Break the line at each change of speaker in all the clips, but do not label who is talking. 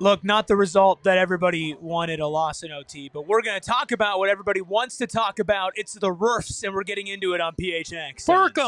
Look, not the result that everybody wanted, a loss in OT, but we're going to talk about what everybody wants to talk about. It's the roofs, and we're getting into it on PHNX Suns.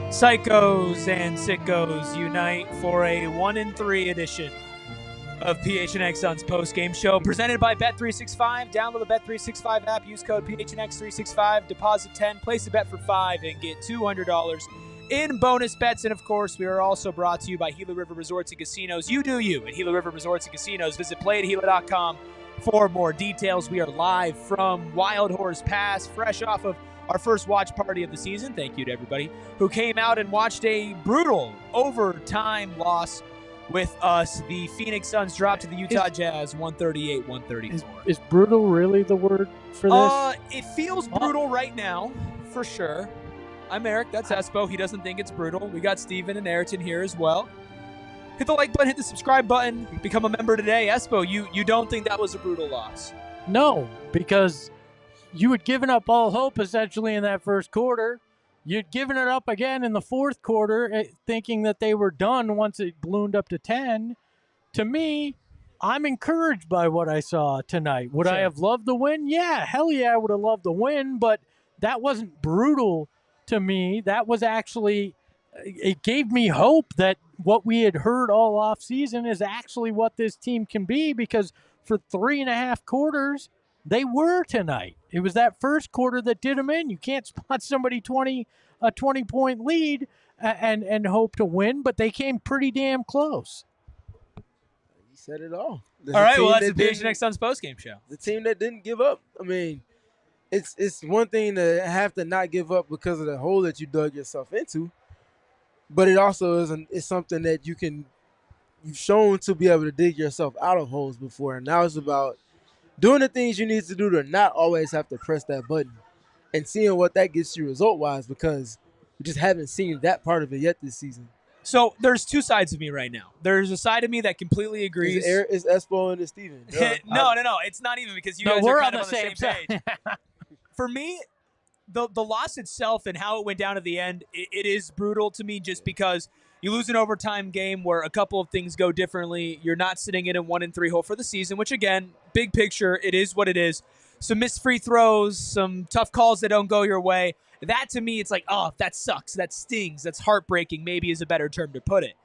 Psychos and sickos unite for a 1-3 edition of PHNX Suns post-game show presented by Bet365. Download the Bet365 app, use code PHNX365, deposit 10, place a bet for 5, and get $200 in bonus bets. And of course, we are also brought to you by Gila River Resorts and Casinos. You do you at Gila River Resorts and Casinos. Visit playatgila.com for more details. We are live from Wild Horse Pass, fresh off of our first watch party of the season. Thank you to everybody who came out and watched a brutal overtime loss with us. The Phoenix Suns dropped to the Utah Jazz 138-134.
Is brutal really the word for this?
It feels brutal right now, for sure. I'm Eric. That's Espo. He doesn't think it's brutal. We got Steven and Ayrton here as well. Hit the like button, hit the subscribe button, become a member today. Espo, you don't think that was a brutal loss?
No, because you had given up all hope essentially in that first quarter. You'd given it up again in the fourth quarter, thinking that they were done once it ballooned up to 10. To me, I'm encouraged by what I saw tonight. Would I have loved the win? Yeah, hell yeah, I would have loved the win, but that wasn't brutal to me. That was actually, it gave me hope that what we had heard all offseason is actually what this team can be, because for 3.5 quarters, they were tonight. It was that first quarter that did them in. You can't spot somebody a 20-point lead and hope to win, but they came pretty damn close.
You said it all.
All right, well, that's the PHNX Suns postgame show.
The team that didn't give up. I mean, it's one thing to have to not give up because of the hole that you dug yourself into, but it also is something that you've shown to be able to dig yourself out of holes before, and now it's about doing the things you need to do to not always have to press that button and seeing what that gets you result-wise, because we just haven't seen that part of it yet this season.
So there's two sides of me right now. There's a side of me that completely agrees.
It's Espo and it's Steven.
No. It's not even, because you guys are kind of on the same page. For me, the loss itself and how it went down at the end, it is brutal to me, just because you lose an overtime game where a couple of things go differently. You're not sitting in a 1-3 hole for the season, which, again, big picture, it is what it is. Some missed free throws, some tough calls that don't go your way. That, to me, it's like, oh, that sucks. That stings. That's heartbreaking, maybe is a better term to put it.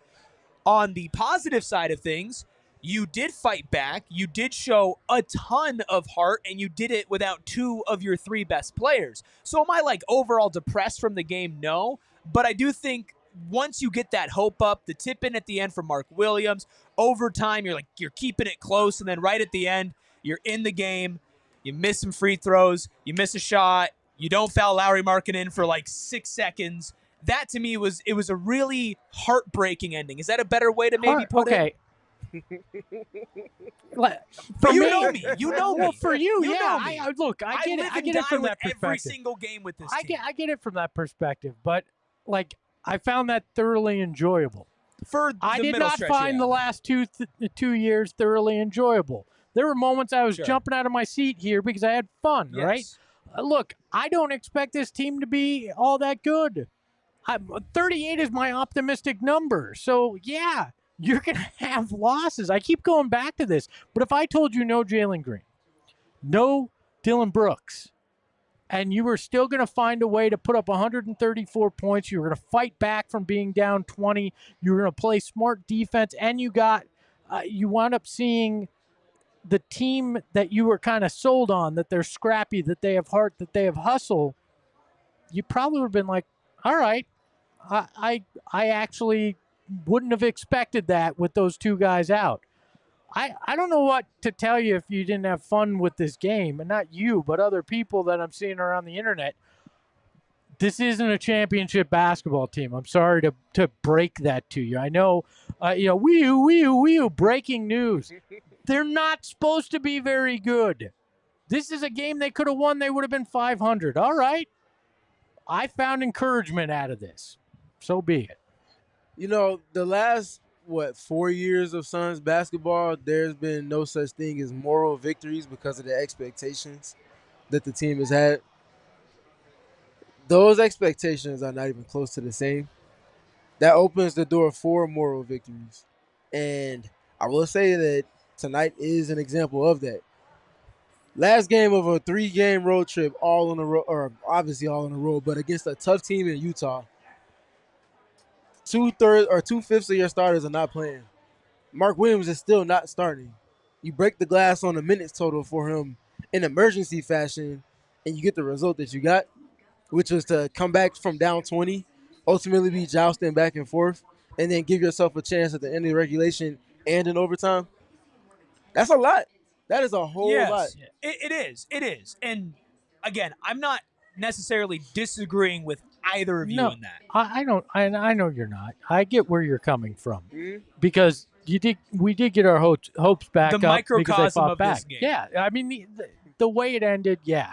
On the positive side of things, you did fight back. You did show a ton of heart, and you did it without 2 of your 3 best players. So am I, overall depressed from the game? No. But I do think once you get that hope up, the tip in at the end from Mark Williams, overtime, you're keeping it close, and then right at the end, you're in the game. You miss some free throws. You miss a shot. You don't foul Lauri Markkanen for 6 seconds. That, to me, was a really heartbreaking ending. Is that a better way to maybe put it?
For
you
me,
know me. You know me.
Well, for you,
you
yeah.
know me.
I get it. I get it from that perspective.
Every single game with this team.
I get it from that perspective, but I found that thoroughly enjoyable. I did not find the last 2 years thoroughly enjoyable. There were moments I was jumping out of my seat here because I had fun, right? Look, I don't expect this team to be all that good. 38 is my optimistic number. So, yeah, you're going to have losses. I keep going back to this. But if I told you no Jalen Green, no Dylan Brooks, and you were still going to find a way to put up 134 points, you were going to fight back from being down 20, you were going to play smart defense, and you wound up seeing the team that you were kind of sold on, that they're scrappy, that they have heart, that they have hustle, you probably would have been like, all right, I actually wouldn't have expected that with those 2 guys out. I don't know what to tell you if you didn't have fun with this game, and not you, but other people that I'm seeing around the internet. This isn't a championship basketball team. I'm sorry to break that to you. I know, breaking news. They're not supposed to be very good. This is a game they could have won. They would have been 500. All right. I found encouragement out of this. So be it.
The last, 4 years of Suns basketball, there's been no such thing as moral victories because of the expectations that the team has had. Those expectations are not even close to the same. That opens the door for moral victories. And I will say that tonight is an example of that. Last game of a 3-game road trip, all on the road, or obviously all on the road, but against a tough team in Utah. 2/5 of your starters are not playing. Mark Williams is still not starting. You break the glass on the minutes total for him in emergency fashion, and you get the result that you got, which was to come back from down 20, ultimately be jousting back and forth, and then give yourself a chance at the end of the regulation and in overtime. That's a lot. That is a whole lot.
It is. And, again, I'm not necessarily disagreeing with either of you in that.
I know you're not. I get where you're coming from because we did get our hopes back
the
up
microcosm
because they fought
of
back.
this game.
Yeah, I mean the way it ended. Yeah,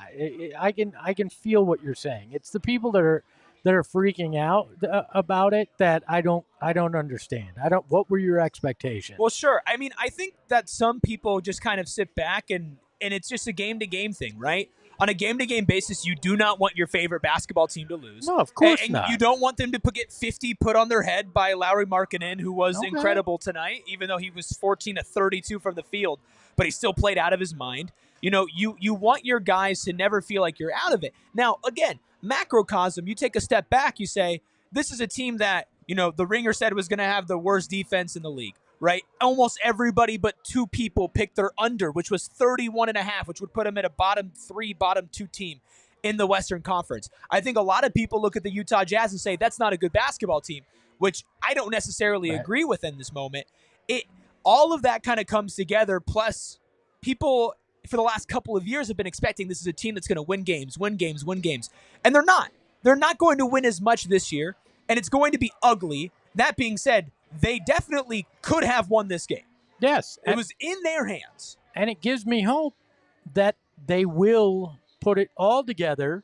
I can feel what you're saying. It's the people that are freaking out about it that I don't understand. What were your expectations?
Well, sure. I mean, I think that some people just kind of sit back and it's just a game-to-game thing, right? On a game-to-game basis, you do not want your favorite basketball team to lose.
No, of course
and
not.
You don't want them to get 50 put on their head by Lauri Markkanen, who was incredible tonight, even though he was 14 of 32 from the field, but he still played out of his mind. You want your guys to never feel like you're out of it. Now, again, macrocosm, you take a step back, you say, this is a team that, the Ringer said was going to have the worst defense in the league. Right? Almost everybody but 2 people picked their under, which was 31.5, which would put them at a bottom 3, bottom 2 team in the Western Conference. I think a lot of people look at the Utah Jazz and say that's not a good basketball team, which I don't necessarily agree with in this moment. All of that kind of comes together, plus people for the last couple of years have been expecting this is a team that's going to win games. And they're not. They're not going to win as much this year, and it's going to be ugly. That being said, they definitely could have won this game.
Yes.
It was in their hands.
And it gives me hope that they will put it all together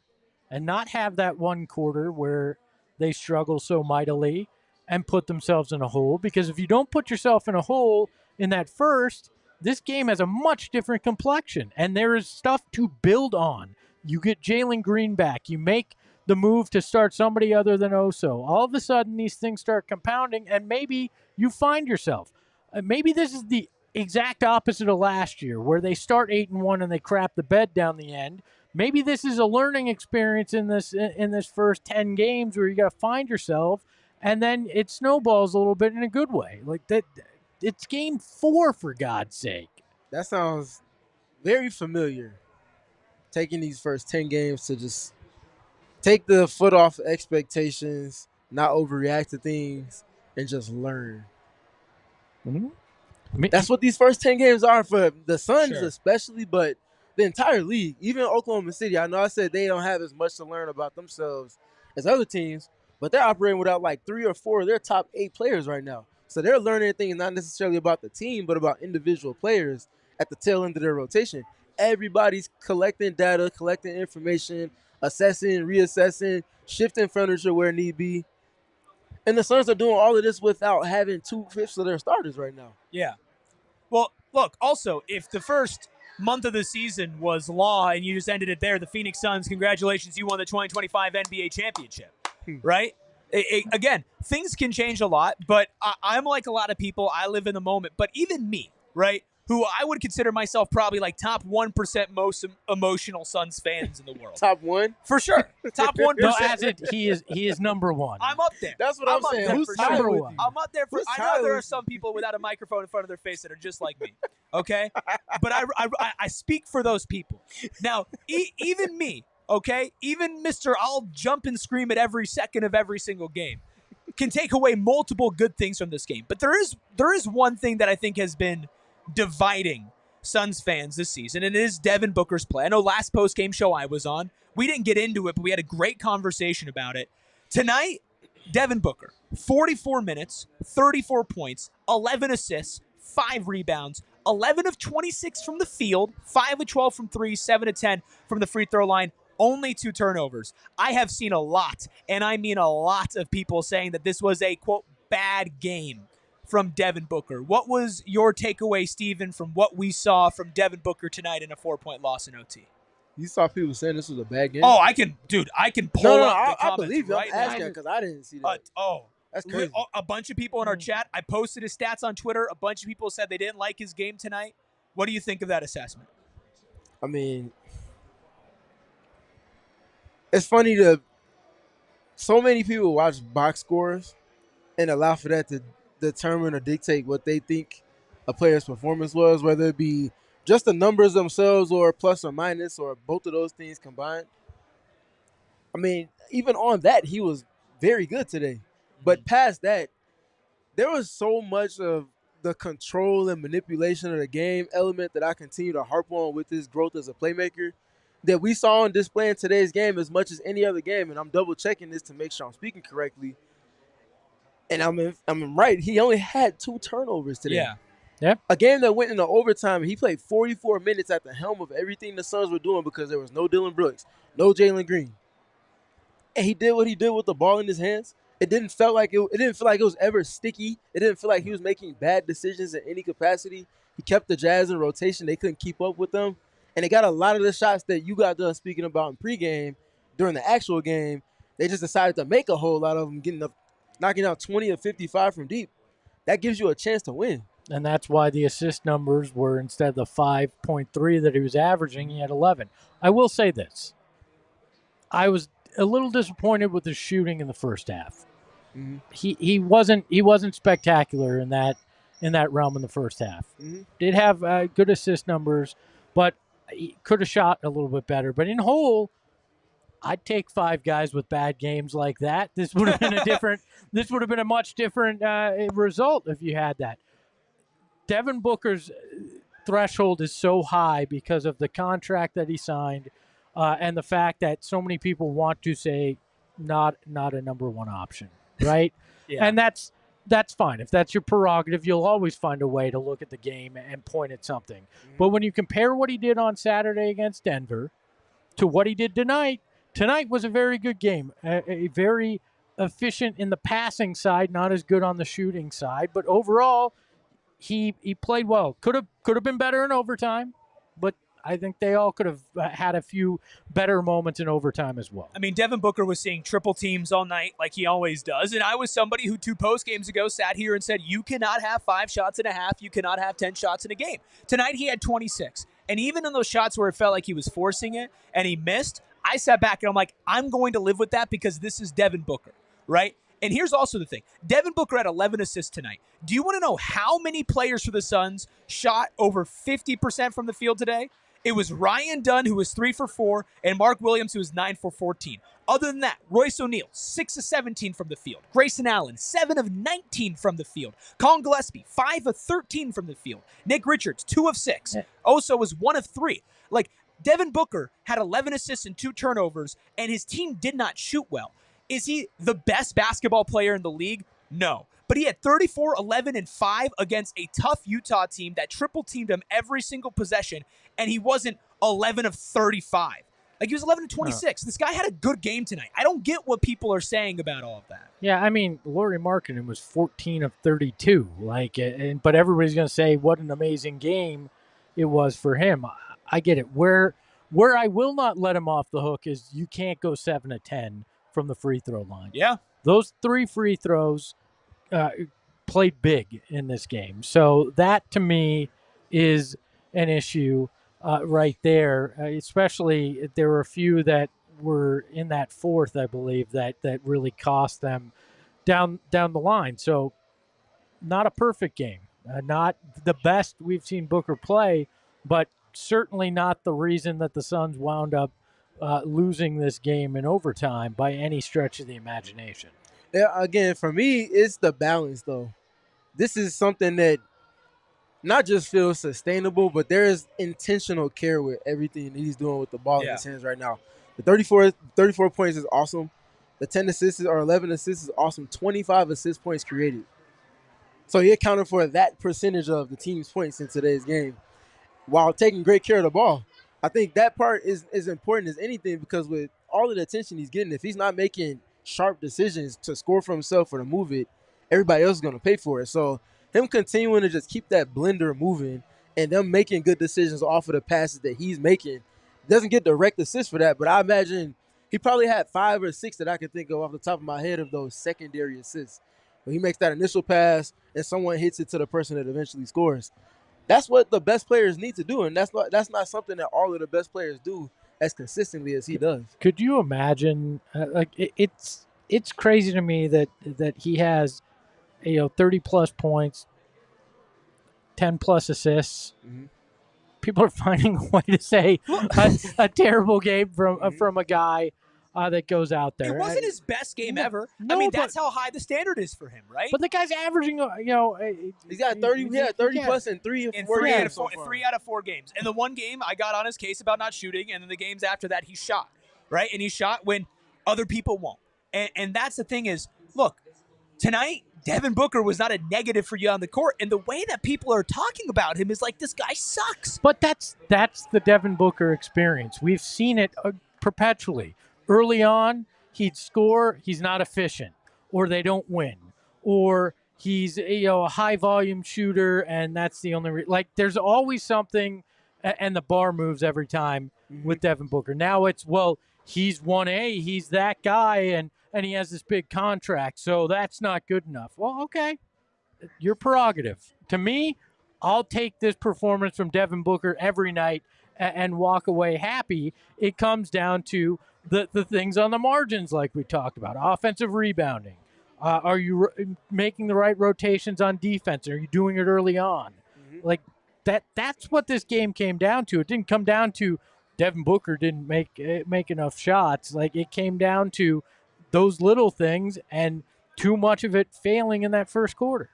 and not have that one quarter where they struggle so mightily and put themselves in a hole. Because if you don't put yourself in a hole in that first, this game has a much different complexion. And there is stuff to build on. You get Jalen Green back. You make the move to start somebody other than Oso. All of a sudden, these things start compounding, and maybe you find yourself. Maybe this is the exact opposite of last year, where they start 8-1 and they crap the bed down the end. Maybe this is a learning experience in this first 10 games where you got to find yourself, and then it snowballs a little bit in a good way. Like that, it's game 4 for God's sake.
That sounds very familiar. Taking these first 10 games to just take the foot off expectations, not overreact to things, and just learn.
Mm-hmm.
That's what these first 10 games are for the Suns especially, but the entire league. Even Oklahoma City, I know I said they don't have as much to learn about themselves as other teams, but they're operating without like 3 or 4 of their top 8 players right now. So they're learning things not necessarily about the team, but about individual players at the tail end of their rotation. Everybody's collecting data, collecting information, assessing, reassessing, shifting furniture where need be. And the Suns are doing all of this without having 2/5 of their starters right now.
Yeah. Well, look, also, if the first month of the season was law and you just ended it there, the Phoenix Suns, congratulations, you won the 2025 NBA championship, right? Again, things can change a lot, but I'm like a lot of people. I live in the moment. But even me, right, who I would consider myself probably like top 1% most emotional Suns fans in the world.
Top 1?
For sure. Top 1%.
No, he is number 1.
I'm up there.
That's what I'm saying. Who's
number 1?
I'm up there. I know there are some people without a microphone in front of their face that are just like me, okay? But I speak for those people. Now, even me, okay? Even Mr. I'll jump and scream at every second of every single game can take away multiple good things from this game. But there is one thing that I think has been dividing Suns fans this season, and it is Devin Booker's play. I know last post-game show I was on, we didn't get into it, but we had a great conversation about it. Tonight, Devin Booker, 44 minutes, 34 points, 11 assists, 5 rebounds, 11 of 26 from the field, 5 of 12 from 3, 7 of 10 from the free throw line, only 2 turnovers. I have seen a lot, and I mean a lot of people saying that this was a, quote, bad game from Devin Booker. What was your takeaway, Steven, from what we saw from Devin Booker tonight in a 4-point loss in OT?
You saw people saying this was a bad game?
Oh, I can pull up the comments.
I believe you.
Right
I'm asking because I didn't see that. That's crazy.
A bunch of people in our chat, I posted his stats on Twitter. A bunch of people said they didn't like his game tonight. What do you think of that assessment?
I mean, it's funny to so many people watch box scores and allow for that to determine or dictate what they think a player's performance was, whether it be just the numbers themselves or plus or minus or both of those things combined. I mean, even on that, he was very good today. But past that, there was so much of the control and manipulation of the game element that I continue to harp on with his growth as a playmaker that we saw on display in today's game as much as any other game. And I'm double-checking this to make sure I'm speaking correctly. And I'm right. He only had 2 turnovers today.
Yeah.
Yep.
A game that went into overtime, he played 44 minutes at the helm of everything the Suns were doing because there was no Dillon Brooks, no Jalen Green. And he did what he did with the ball in his hands. It didn't feel like it was ever sticky. It didn't feel like he was making bad decisions in any capacity. He kept the Jazz in rotation. They couldn't keep up with them. And they got a lot of the shots that you got done speaking about in pregame during the actual game. They just decided to make a whole lot of them, knocking out 20 or 55 from deep. That gives you a chance to win.
And that's why the assist numbers were, instead of the 5.3 that he was averaging, he had 11. I will say this. I was a little disappointed with his shooting in the first half.
Mm-hmm.
He wasn't spectacular in that realm in the first half.
Mm-hmm.
Did have good assist numbers, but he could have shot a little bit better. But in whole, I'd take 5 guys with bad games like that. This would have been This would have been a much different result if you had that. Devin Booker's threshold is so high because of the contract that he signed, and the fact that so many people want to say not a number 1 option, right?
Yeah.
And that's fine. If that's your prerogative, you'll always find a way to look at the game and point at something. Mm-hmm. But when you compare what he did on Saturday against Denver to what he did tonight was a very good game, a very efficient in the passing side, not as good on the shooting side, but overall he played well. Could have been better in overtime, but I think they all could have had a few better moments in overtime as well.
I mean, Devin Booker was seeing triple teams all night like he always does, and I was somebody who 2 post games ago sat here and said, you cannot have 5 shots in a half, you cannot have 10 shots in a game. Tonight he had 26, and even in those shots where it felt like he was forcing it and he missed, I sat back and I'm like, I'm going to live with that because this is Devin Booker, right? And here's also the thing. Devin Booker had 11 assists tonight. Do you want to know how many players for the Suns shot over 50% from the field today? It was Ryan Dunn, who was 3 for 4, and Mark Williams, who was 9 for 14. Other than that, Royce O'Neale, 6 of 17 from the field. Grayson Allen, 7 of 19 from the field. Collin Gillespie, 5 of 13 from the field. Nick Richards, 2 of 6. Oso was 1 of 3. Like, Devin Booker had 11 assists and 2 turnovers, and his team did not shoot well. Is he the best basketball player in the league? No. But he had 34, 11, and 5 against a tough Utah team that triple-teamed him every single possession, and he wasn't 11 of 35. Like, he was 11 of 26. This guy had a good game tonight. I don't get what people are saying about all of that.
Yeah, I mean, Lauri Markkanen was 14 of 32. But everybody's going to say what an amazing game it was for him. I get it. Where I will not let him off the hook is you can't go 7 of 10 from the free throw line.
Yeah.
Those 3 free throws played big in this game. So that, to me, is an issue right there, especially there were a few that were in that fourth, I believe, that really cost them down the line. So not a perfect game. Not the best we've seen Booker play, but certainly not the reason that the Suns wound up losing this game in overtime by any stretch of the imagination.
Yeah, again, for me, it's the balance, though. This is something that not just feels sustainable, but there is intentional care with everything that he's doing with the ball in his hands right now. The 34 points is awesome. The 10 assists or 11 assists is awesome. 25 assist points created. So he accounted for that percentage of the team's points in today's game while taking great care of the ball. I think that part is important as anything, because with all of the attention he's getting, if he's not making sharp decisions to score for himself or to move it, everybody else is going to pay for it. So him continuing to just keep that blender moving and them making good decisions off of the passes that he's making, doesn't get direct assists for that, but I imagine he probably had 5 or 6 that I can think of off the top of my head of those secondary assists. When he makes that initial pass and someone hits it to the person that eventually scores. That's what the best players need to do, and that's not something that all of the best players do as consistently as he does.
Could you imagine? It's crazy to me that he has 30-plus points, 10-plus assists. Mm-hmm. People are finding a way to say a terrible game from a guy that goes out there.
It wasn't his best game ever. No, I mean, that's how high the standard is for him, right?
But the guy's averaging,
he's got 30 plus in 3
out of 4 games. And the one game I got on his case about not shooting, and then the games after that he shot, right? And he shot when other people won't. And that's the thing is, look, tonight Devin Booker was not a negative for you on the court, and the way that people are talking about him is like, this guy sucks.
But that's the Devin Booker experience. We've seen it perpetually. Early on, he'd score, he's not efficient, or they don't win, or he's a high volume shooter, and that's the only there's always something, and the bar moves every time with Devin Booker. Now it's, well, he's 1A, he's that guy, and he has this big contract, so that's not good enough. Well, okay, your prerogative. To me, I'll take this performance from Devin Booker every night and walk away happy. It comes down to the things on the margins like we talked about. Offensive rebounding. Are you making the right rotations on defense? Are you doing it early on? Mm-hmm. That's what this game came down to. It didn't come down to Devin Booker didn't make enough shots. It came down to those little things and too much of it failing in that first quarter.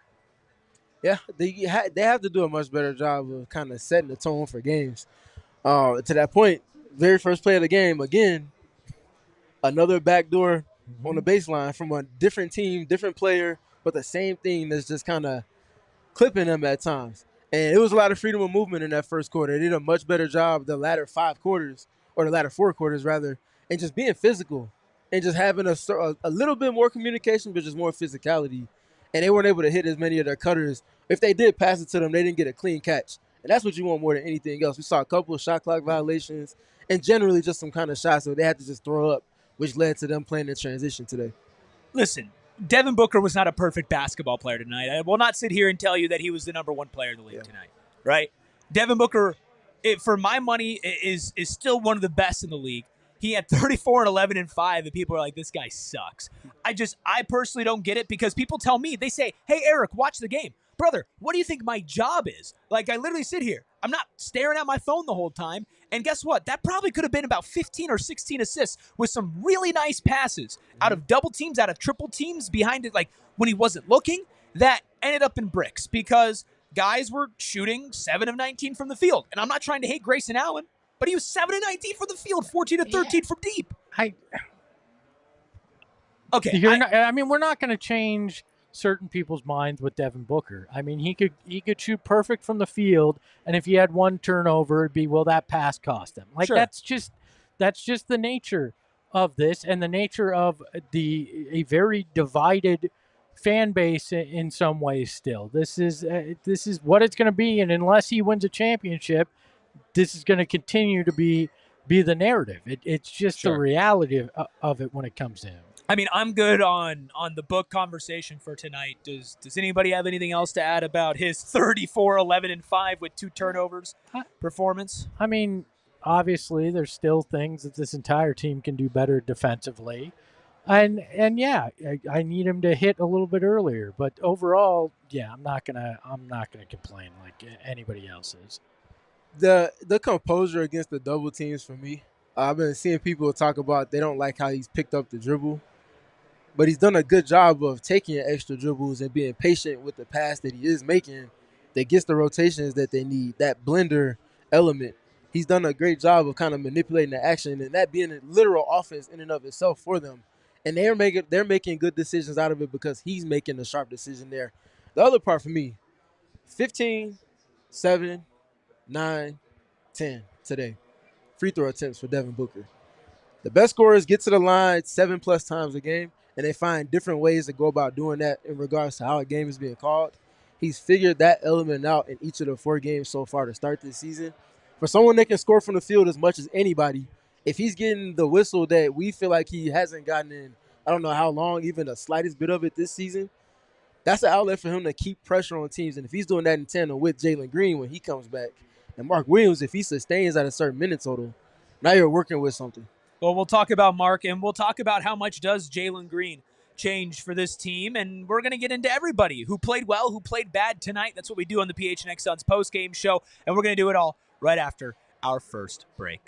Yeah, they have to do a much better job of kind of setting the tone for games. To that point, very first play of the game, again, another backdoor on the baseline from a different team, different player, but the same thing that's just kind of clipping them at times. And it was a lot of freedom of movement in that first quarter. They did a much better job the latter 4 quarters, rather, and just being physical and just having a little bit more communication, but just more physicality. And they weren't able to hit as many of their cutters. If they did pass it to them, they didn't get a clean catch. And that's what you want more than anything else. We saw a couple of shot clock violations and generally just some kind of shots that they had to just throw up, which led to them playing in transition today.
Listen, Devin Booker was not a perfect basketball player tonight. I will not sit here and tell you that he was the number 1 player in the league tonight, right? Devin Booker, for my money, is still one of the best in the league. He had 34 and 11 and 5, and people are like, this guy sucks. I personally don't get it because people tell me, they say, hey, Eric, watch the game. Brother, what do you think my job is? I literally sit here. I'm not staring at my phone the whole time. And guess what? That probably could have been about 15 or 16 assists with some really nice passes out of double teams, out of triple teams behind it, when he wasn't looking, that ended up in bricks because guys were shooting 7 of 19 from the field. And I'm not trying to hate Grayson Allen, but he was 7 of 19 from the field, 14 of 13 from deep. Okay.
We're not going to change certain people's minds with Devin Booker. I mean, he could shoot perfect from the field, and if he had one turnover, it'd be, well, that pass cost him. Sure. That's just the nature of this and the nature of a very divided fan base in some ways still. This is what it's going to be, and unless he wins a championship, this is going to continue to be the narrative. It's just the reality of it when it comes to him.
I mean, I'm good on the book conversation for tonight. Does anybody have anything else to add about his 34, 11, and 5 with 2 turnovers performance?
I mean, obviously, there's still things that this entire team can do better defensively. And yeah, I need him to hit a little bit earlier. But overall, yeah, I'm not gonna complain like anybody else is.
The composure against the double teams for me, I've been seeing people talk about they don't like how he's picked up the dribble. But he's done a good job of taking extra dribbles and being patient with the pass that he is making that gets the rotations that they need, that blender element. He's done a great job of kind of manipulating the action and that being a literal offense in and of itself for them. And they're making good decisions out of it because he's making a sharp decision there. The other part for me, 15, 7, 9, 10 today. Free throw attempts for Devin Booker. The best scorers get to the line 7+ times a game, and they find different ways to go about doing that in regards to how a game is being called. He's figured that element out in each of the 4 games so far to start this season. For someone that can score from the field as much as anybody, if he's getting the whistle that we feel like he hasn't gotten in, I don't know how long, even the slightest bit of it this season, that's an outlet for him to keep pressure on teams. And if he's doing that in tandem with Jalen Green when he comes back, and Mark Williams, if he sustains at a certain minute total, now you're working with something.
Well, we'll talk about Mark, and we'll talk about how much does Jalen Green change for this team, and we're going to get into everybody who played well, who played bad tonight. That's what we do on the PHNX Suns post-game show, and we're going to do it all right after our first break.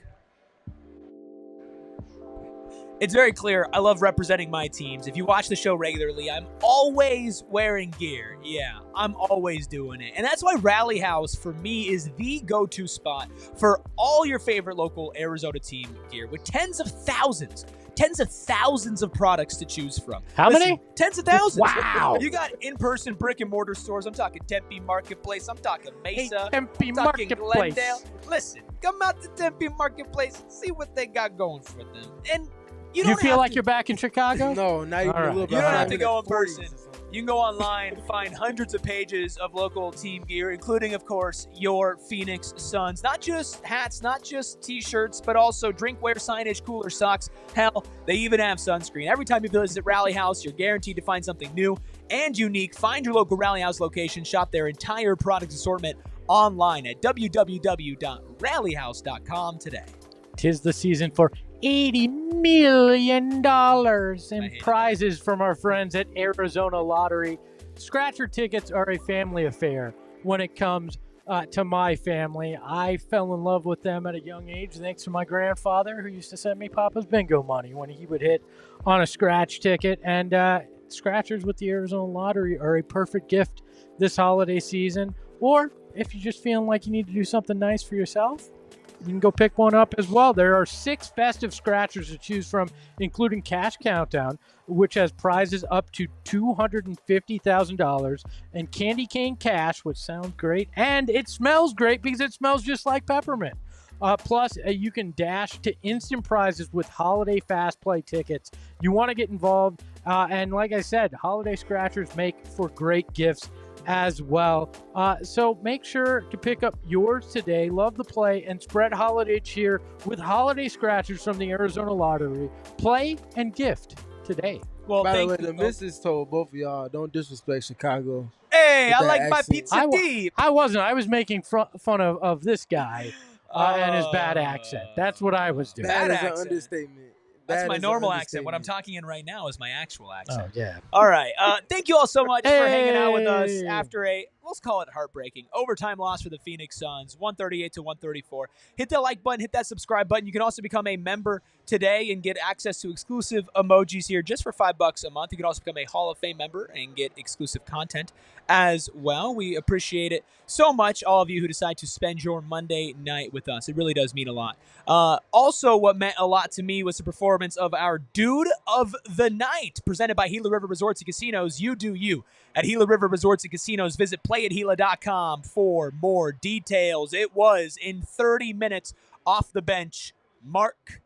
It's very clear I love representing my teams. If you watch the show regularly, I'm always wearing gear. Yeah, I'm always doing it. And that's why Rally House, for me, is the go-to spot for all your favorite local Arizona team gear with tens of thousands of products to choose from.
How many?
Tens of thousands.
Wow.
You got in-person brick-and-mortar stores. I'm talking Tempe Marketplace. I'm talking Mesa.
Hey, Tempe
I'm talking
Marketplace.
Glendale. Listen, come out to Tempe Marketplace and see what they got going for them. And you
feel like you're back in Chicago?
No, not even a little bit.
You don't have to go in person. You can go online, find hundreds of pages of local team gear, including, of course, your Phoenix Suns. Not just hats, not just T-shirts, but also drinkware, signage, cooler, socks. Hell, they even have sunscreen. Every time you visit Rally House, you're guaranteed to find something new and unique. Find your local Rally House location. Shop their entire product assortment online at www.rallyhouse.com today.
'Tis the season for $80 million in prizes from our friends at Arizona Lottery. Scratcher tickets are a family affair when it comes to my family. I fell in love with them at a young age thanks to my grandfather, who used to send me Papa's bingo money when he would hit on a scratch ticket. And scratchers with the Arizona Lottery are a perfect gift this holiday season. Or if you're just feeling like you need to do something nice for yourself, you can go pick one up as well. There are 6 festive scratchers to choose from, including Cash Countdown, which has prizes up to $250,000, and Candy Cane Cash, which sounds great, and it smells great because it smells just like peppermint. Plus, you can dash to instant prizes with holiday fast play tickets. You want to get involved, and like I said, holiday scratchers make for great gifts as well. So make sure to pick up yours today. Love the play and spread holiday cheer with holiday scratchers from the Arizona Lottery. Play and gift today.
Well, by the way, the missus told both of y'all, don't disrespect Chicago.
Hey, I like my pizza deep.
I wasn't. I was making fun of this guy and his bad accent. That's what I was doing.
Bad is an understatement.
That's my normal accent. What I'm talking in right now is my actual accent.
Oh, yeah.
All right. Thank you all so much for hanging out with us after a, let's call it heartbreaking, overtime loss for the Phoenix Suns, 138-134. Hit that like button, hit that subscribe button. You can also become a member today and get access to exclusive emojis here just for $5 a month. You can also become a Hall of Fame member and get exclusive content as well. We appreciate it so much, all of you who decide to spend your Monday night with us. It really does mean a lot. Also, what meant a lot to me was the performance of our Dude of the Night, presented by Gila River Resorts and Casinos. You do you at Gila River Resorts and Casinos. Visit playatgila.com for more details. It was, in 30 minutes off the bench, Mark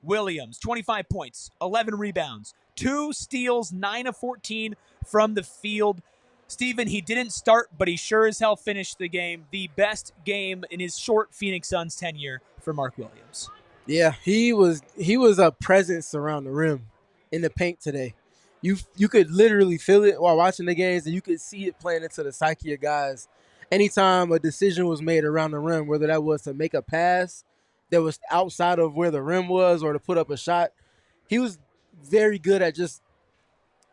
Williams, 25 points, 11 rebounds, 2 steals, 9 of 14 from the field. Steven, he didn't start, but he sure as hell finished the game. The best game in his short Phoenix Suns tenure for Mark Williams.
Yeah, he was a presence around the rim in the paint today. You could literally feel it while watching the games, and you could see it playing into the psyche of guys. Anytime a decision was made around the rim, whether that was to make a pass that was outside of where the rim was or to put up a shot, he was very good at just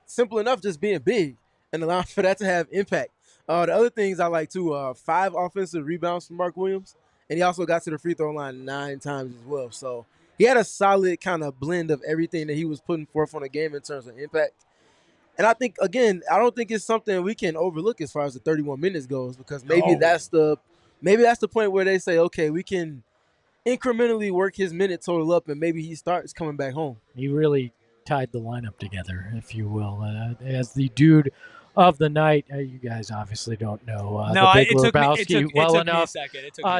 simple enough just being big and allowing for that to have impact. The other things I like too, 5 offensive rebounds from Mark Williams, and he also got to the free throw line 9 times as well. So he had a solid kind of blend of everything that he was putting forth on the game in terms of impact. And I think, again, I don't think it's something we can overlook as far as the 31 minutes goes, because maybe that's the point where they say, okay, we can incrementally work his minute total up, and maybe he starts coming back home.
He really tied the lineup together, if you will, as the dude of the night. You guys obviously don't know the Big Lebowski well enough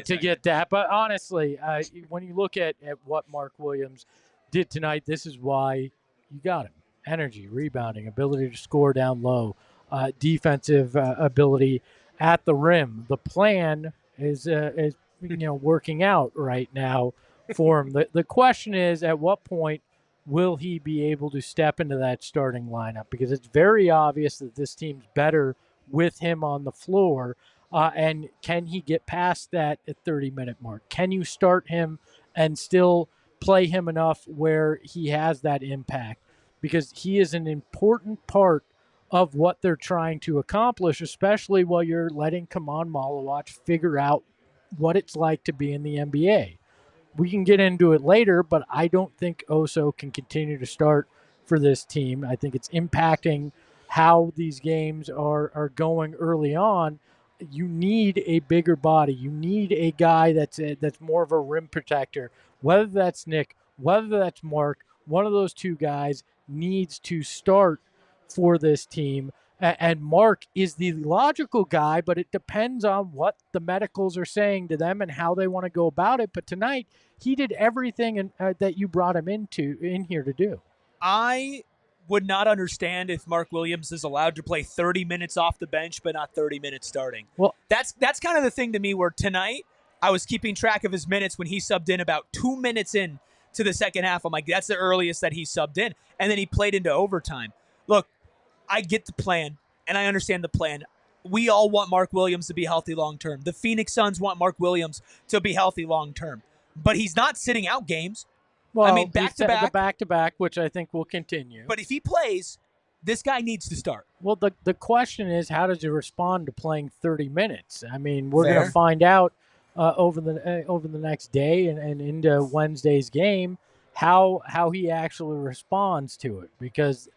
to get that. But honestly, when you look at what Mark Williams did tonight, this is why you got him. Energy, rebounding, ability to score down low, defensive ability at the rim. The plan is working out right now for him. The question is, at what point will he be able to step into that starting lineup? Because it's very obvious that this team's better with him on the floor. And can he get past that 30-minute mark? Can you start him and still play him enough where he has that impact? Because he is an important part of what they're trying to accomplish, especially while you're letting Kamon Malawach figure out what it's like to be in the NBA. We can get into it later, but I don't think Oso can continue to start for this team. I think it's impacting how these games are going early on. You need a bigger body. You need a guy that's more of a rim protector. Whether that's Nick, whether that's Mark, one of those two guys needs to start for this team. And Mark is the logical guy, but it depends on what the medicals are saying to them and how they want to go about it. But tonight, he did everything that you brought him in here to do.
I would not understand if Mark Williams is allowed to play 30 minutes off the bench, but not 30 minutes starting.
Well,
that's kind of the thing to me, where tonight I was keeping track of his minutes when he subbed in about 2 minutes in to the second half. I'm like, that's the earliest that he subbed in. And then he played into overtime. Look, I get the plan, and I understand the plan. We all want Mark Williams to be healthy long-term. The Phoenix Suns want Mark Williams to be healthy long-term. But he's not sitting out games.
Well,
I mean,
back-to-back, which I think will continue.
But if he plays, this guy needs to start.
Well, the question is, how does he respond to playing 30 minutes? I mean, we're going to find out over the next day and into Wednesday's game how he actually responds to it, because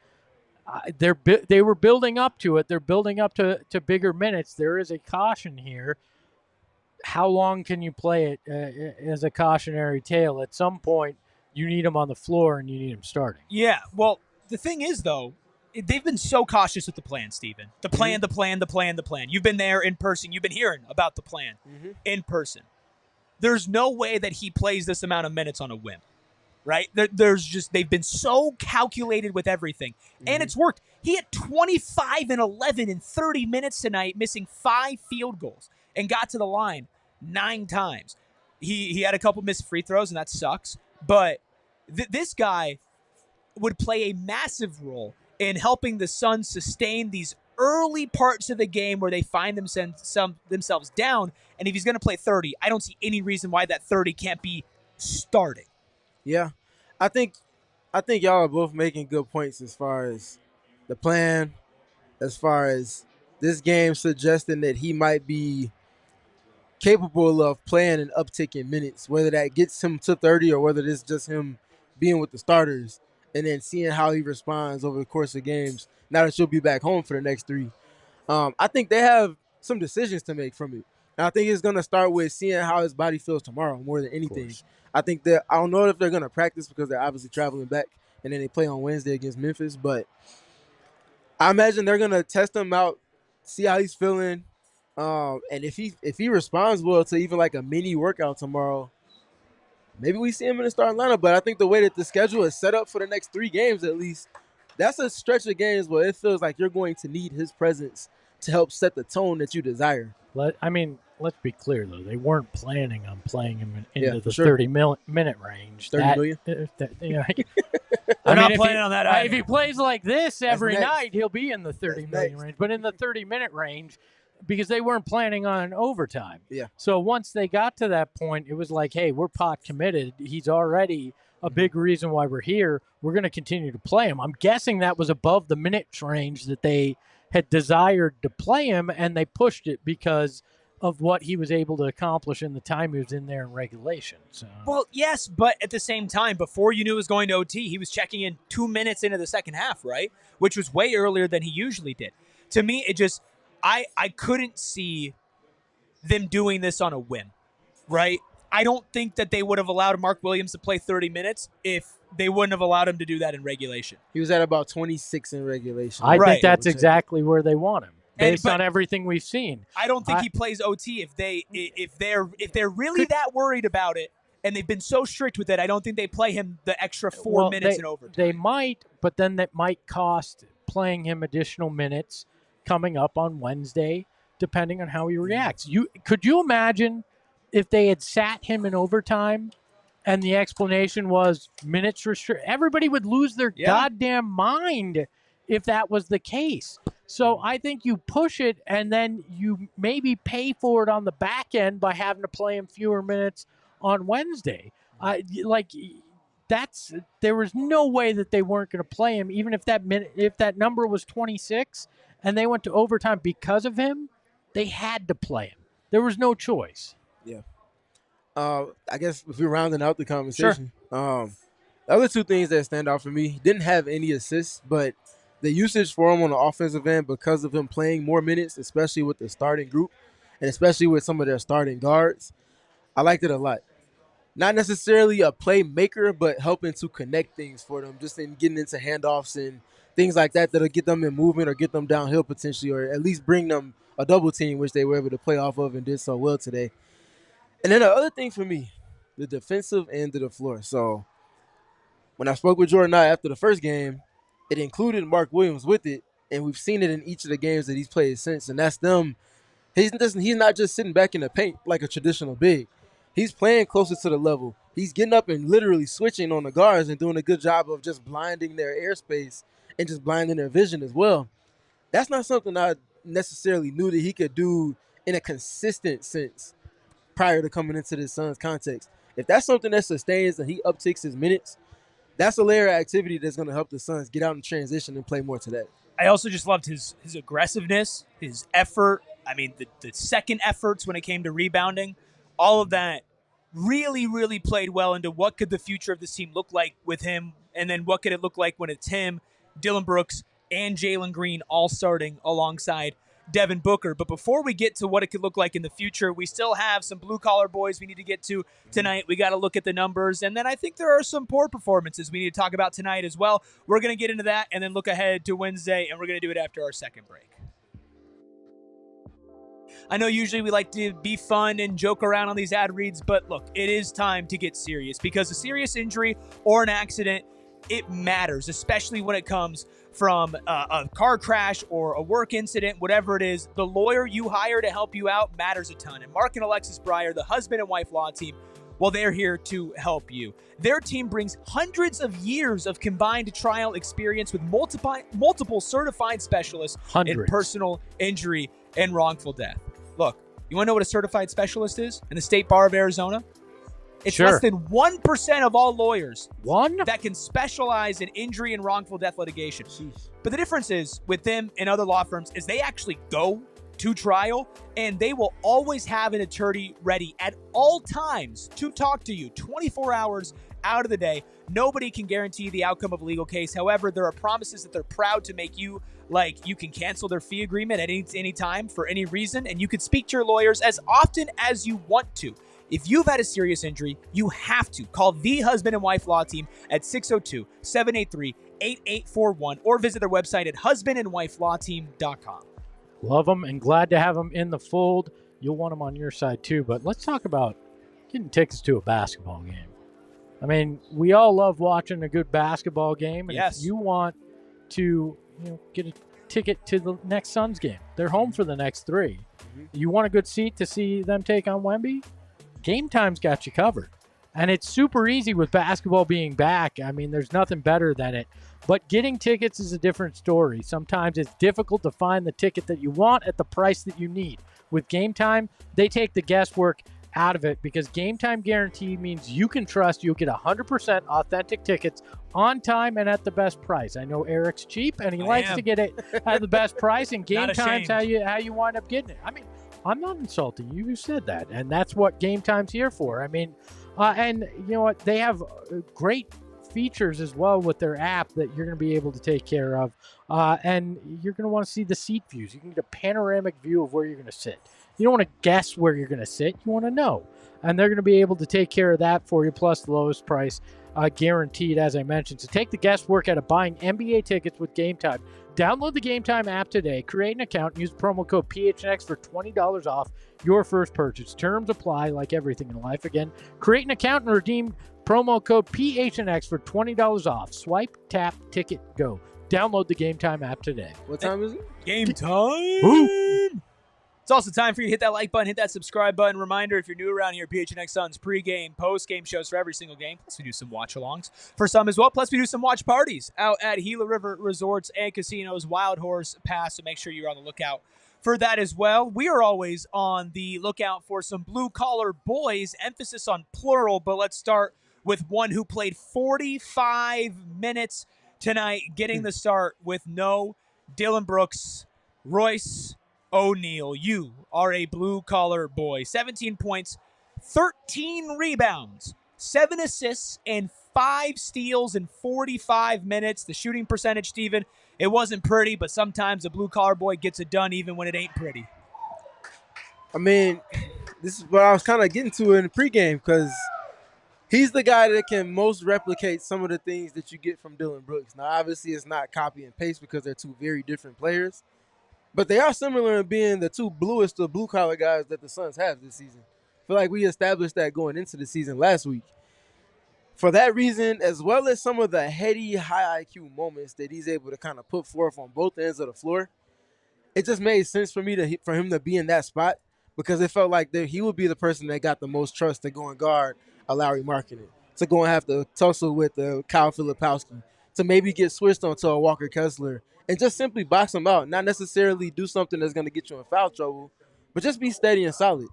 they were building up to it. They're building up to bigger minutes. There is a caution here. How long can you play it as a cautionary tale? At some point, you need him on the floor and you need him starting.
Yeah, well, the thing is, though, they've been so cautious with the plan, Steven. The plan. You've been there in person. You've been hearing about the plan in person. There's no way that he plays this amount of minutes on a whim, right? They've been so calculated with everything, and it's worked. He had 25 and 11 in 30 minutes tonight, missing 5 field goals, and got to the line 9 times. He had a couple missed free throws, and that sucks. But this guy would play a massive role in helping the Suns sustain these early parts of the game where they find themselves down. And if he's going to play 30, I don't see any reason why that 30 can't be starting.
Yeah, I think y'all are both making good points as far as the plan, as far as this game suggesting that he might be capable of playing an uptick in minutes, whether that gets him to 30 or whether it's just him being with the starters and then seeing how he responds over the course of games now that you'll be back home for the next 3. I think they have some decisions to make from it. And I think it's going to start with seeing how his body feels tomorrow more than anything. I think that I don't know if they're going to practice because they're obviously traveling back and then they play on Wednesday against Memphis, but I imagine they're going to test him out, see how he's feeling. And if he responds well to even like a mini workout tomorrow, maybe we see him in the starting lineup. But I think the way that the schedule is set up for the next 3 games at least, that's a stretch of games where it feels like you're going to need his presence to help set the tone that you desire.
Let's be clear, though. They weren't planning on playing him into the 30-minute range.
30 million?
They're not planning on that either.
If he plays like this every night, he'll be in the 30 million range. But in the 30-minute range, because they weren't planning on overtime.
Yeah.
So once they got to that point, it was like, hey, we're pot committed. He's already a big reason why we're here. We're going to continue to play him. I'm guessing that was above the minutes range that they had desired to play him, and they pushed it because of what he was able to accomplish in the time he was in there in regulation. So.
Well, yes, but at the same time, before you knew it was going to OT, he was checking in 2 minutes into the second half, right? Which was way earlier than he usually did. To me, it just, I couldn't see them doing this on a whim, right? I don't think that they would have allowed Mark Williams to play 30 minutes if they wouldn't have allowed him to do that in regulation.
He was at about 26 in regulation.
I think that's exactly where they want him. Based on everything we've seen,
I don't think he plays OT if they're really that worried about it, and they've been so strict with it. I don't think they play him the extra 4 minutes in overtime.
They might, but then that might cost playing him additional minutes coming up on Wednesday, depending on how he reacts. Could you imagine if they had sat him in overtime, and the explanation was minutes restrict? Everybody would lose their goddamn mind if that was the case. So I think you push it, and then you maybe pay for it on the back end by having to play him fewer minutes on Wednesday. There was no way that they weren't going to play him, even if that number was 26, and they went to overtime because of him. They had to play him. There was no choice.
Yeah. I guess if we're rounding out the conversation, the other two things that stand out for me, he didn't have any assists, but the usage for him on the offensive end because of him playing more minutes, especially with the starting group and especially with some of their starting guards, I liked it a lot. Not necessarily a playmaker, but helping to connect things for them, just in getting into handoffs and things like that that'll get them in movement or get them downhill potentially, or at least bring them a double team, which they were able to play off of and did so well today. And then the other thing for me, the defensive end of the floor. So when I spoke with Jordan after the first game, it included Mark Williams with it, and we've seen it in each of the games that he's played since, and that's them. He's not just sitting back in the paint like a traditional big. He's playing closer to the level. He's getting up and literally switching on the guards and doing a good job of just blinding their airspace and just blinding their vision as well. That's not something I necessarily knew that he could do in a consistent sense prior to coming into the Suns context. If that's something that sustains and he upticks his minutes, that's a layer of activity that's going to help the Suns get out in transition and play more to that.
I also just loved his aggressiveness, his effort. I mean, the second efforts when it came to rebounding, all of that really, really played well into what could the future of this team look like with him, and then what could it look like when it's him, Dillon Brooks, and Jalen Green all starting alongside Devin Booker. But before we get to what it could look like in the future, we still have some blue-collar boys we need to get to tonight. We got to look at the numbers, and then I think there are some poor performances we need to talk about tonight as well. We're going to get into that and then look ahead to Wednesday, and we're going to do it after our second break. I know usually we like to be fun and joke around on these ad reads, but look, it is time to get serious because a serious injury or an accident, it matters, especially when it comes from a car crash or a work incident, whatever it is. The lawyer you hire to help you out matters a ton. And Mark and Alexis Breyer, the husband and wife law team, well, they're here to help you. Their team brings hundreds of years of combined trial experience with multiple certified specialists in personal injury and wrongful death. Look, you want to know what a certified specialist is in the State Bar of Arizona? It's less than 1% of all lawyers that can specialize in injury and wrongful death litigation. Jeez. But the difference is with them and other law firms is they actually go to trial, and they will always have an attorney ready at all times to talk to you 24 hours out of the day. Nobody can guarantee the outcome of a legal case. However, there are promises that they're proud to make you, like you can cancel their fee agreement at any time for any reason, and you can speak to your lawyers as often as you want to. If you've had a serious injury, you have to call the husband and wife law team at 602-783-8841 or visit their website at husbandandwifelawteam.com.
Love them and glad to have them in the fold. You'll want them on your side too, but let's talk about getting tickets to a basketball game. I mean, we all love watching a good basketball game, and if you want to get a ticket to the next Suns game, they're home for the next 3. You want a good seat to see them take on Wemby? Game Time's got you covered. And it's super easy with basketball being back. I mean, there's nothing better than it. But getting tickets is a different story. Sometimes it's difficult to find the ticket that you want at the price that you need. With Game Time, they take the guesswork out of it because Game Time guarantee means you can trust you'll get 100% authentic tickets on time and at the best price. I know Eric's cheap and he likes to get it at the best price, and Game Time's how you wind up getting it. I mean, I'm not insulting you. You said that, and that's what Game Time's here for. I mean, and you know what? They have great features as well with their app that you're going to be able to take care of, and you're going to want to see the seat views. You can get a panoramic view of where you're going to sit. You don't want to guess where you're going to sit. You want to know, and they're going to be able to take care of that for you, plus the lowest price guaranteed, as I mentioned. So take the guesswork out of buying NBA tickets with Game Time. Download the Game Time app today, create an account, and use the promo code PHNX for $20 off your first purchase. Terms apply like everything in life. Again, create an account and redeem promo code PHNX for $20 off. Swipe, tap, ticket, go. Download the Game Time app today.
What time is it?
Game time! It's also time for you to hit that like button, hit that subscribe button. Reminder, if you're new around here, PHNX Suns pre-game, post-game shows for every single game. Plus, we do some watch-alongs for some as well. Plus, we do some watch parties out at Gila River Resorts and Casinos, Wild Horse Pass, so make sure you're on the lookout for that as well. We are always on the lookout for some blue-collar boys, emphasis on plural, but let's start with one who played 45 minutes tonight, getting the start with no Dillon Brooks, Royce O'Neale. You are a blue-collar boy. 17 points, 13 rebounds, 7 assists, and 5 steals in 45 minutes. The shooting percentage, Steven, it wasn't pretty, but sometimes a blue-collar boy gets it done even when it ain't pretty.
I mean, this is what I was kind of getting to in the pregame, because he's the guy that can most replicate some of the things that you get from Dillon Brooks. Now, obviously, it's not copy and paste because they're two very different players. But they are similar in being the two bluest of blue-collar guys that the Suns have this season. I feel like we established that going into the season last week. For that reason, as well as some of the heady, high IQ moments that he's able to kind of put forth on both ends of the floor, it just made sense for me for him to be in that spot, because it felt like he would be the person that got the most trust to go and guard a Lauri Markkanen, to go and have to tussle with Kyle Filipowski, to maybe get switched onto a Walker Kessler, and just simply box him out, not necessarily do something that's going to get you in foul trouble, but just be steady and solid.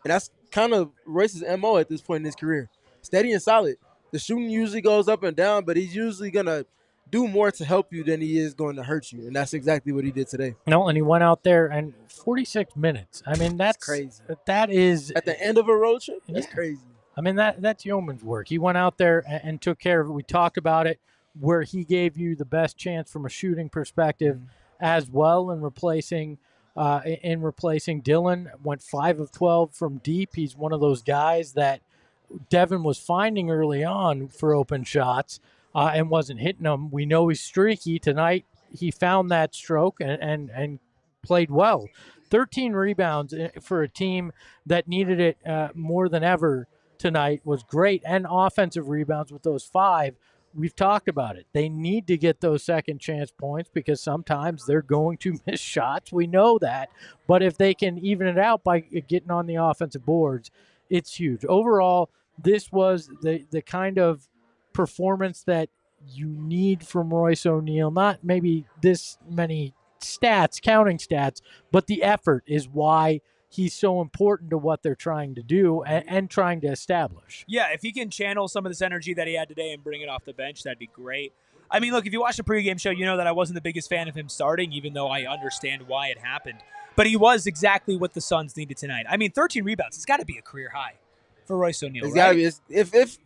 And that's kind of Royce's MO at this point in his career. Steady and solid. The shooting usually goes up and down, but he's usually going to do more to help you than he is going to hurt you, and that's exactly what he did today.
No, and he went out there and 46 minutes. I mean, that's
crazy.
That is
at the end of a road trip. That's crazy.
I mean, that's yeoman's work. He went out there and took care of it. We talked about it, where he gave you the best chance from a shooting perspective as well in replacing Dillon. Went 5 of 12 from deep. He's one of those guys that Devin was finding early on for open shots and wasn't hitting them. We know he's streaky. Tonight he found that stroke and played well. 13 rebounds for a team that needed it more than ever tonight was great, and offensive rebounds with those 5. We've talked about it. They need to get those second chance points because sometimes they're going to miss shots. We know that. But if they can even it out by getting on the offensive boards, it's huge. Overall, this was the kind of performance that you need from Royce O'Neale. Not maybe this many stats, counting stats, but the effort is why he's so important to what they're trying to do and trying to establish.
Yeah, if he can channel some of this energy that he had today and bring it off the bench, that'd be great. I mean, look, if you watch the pregame show, you know that I wasn't the biggest fan of him starting, even though I understand why it happened. But he was exactly what the Suns needed tonight. I mean, 13 rebounds. It's got to be a career high for Royce O'Neale,
It's got to be. If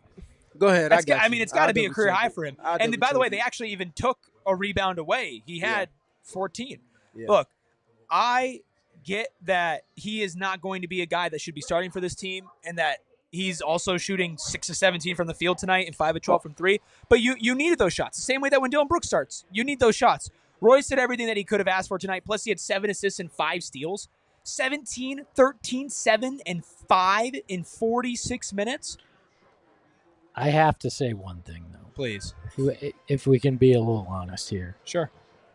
go ahead.
I mean, it's got to be a career high for him. And by the way, they actually even took a rebound away. He had 14. Yeah. Look, I get that he is not going to be a guy that should be starting for this team, and that he's also shooting 6 of 17 from the field tonight and 5 of 12 from 3. But you needed those shots. The same way that when Dillon Brooks starts, you need those shots. Royce did everything that he could have asked for tonight, plus he had 7 assists and 5 steals. 17, 13, 7, and 5 in 46 minutes.
I have to say one thing, though.
Please.
If we can be a little honest here.
Sure.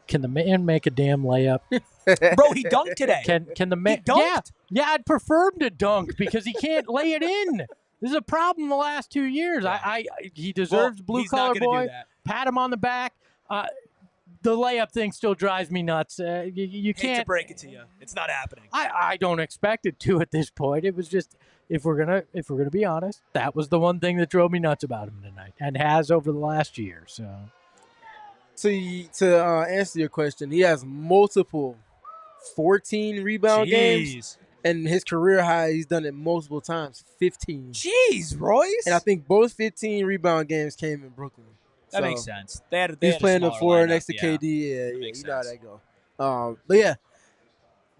Can the man make a damn layup?
Bro, he dunked today.
Can the man? Yeah, I'd prefer him to dunk because he can't lay it in. This is a problem the last 2 years. He deserves blue collar boy. Pat him on the back. The layup thing still drives me nuts. You can't.
Hate to break it to you, it's not happening.
I don't expect it to at this point. It was just if we're gonna be honest, that was the one thing that drove me nuts about him tonight, and has over the last year. So.
To answer your question, he has multiple 14 rebound games, And his career high, he's done it multiple times, 15.
Jeez, Royce.
And I think both 15 rebound games came in Brooklyn.
That makes sense.
He's playing the 4 next to KD. Yeah, you know how that go. But yeah,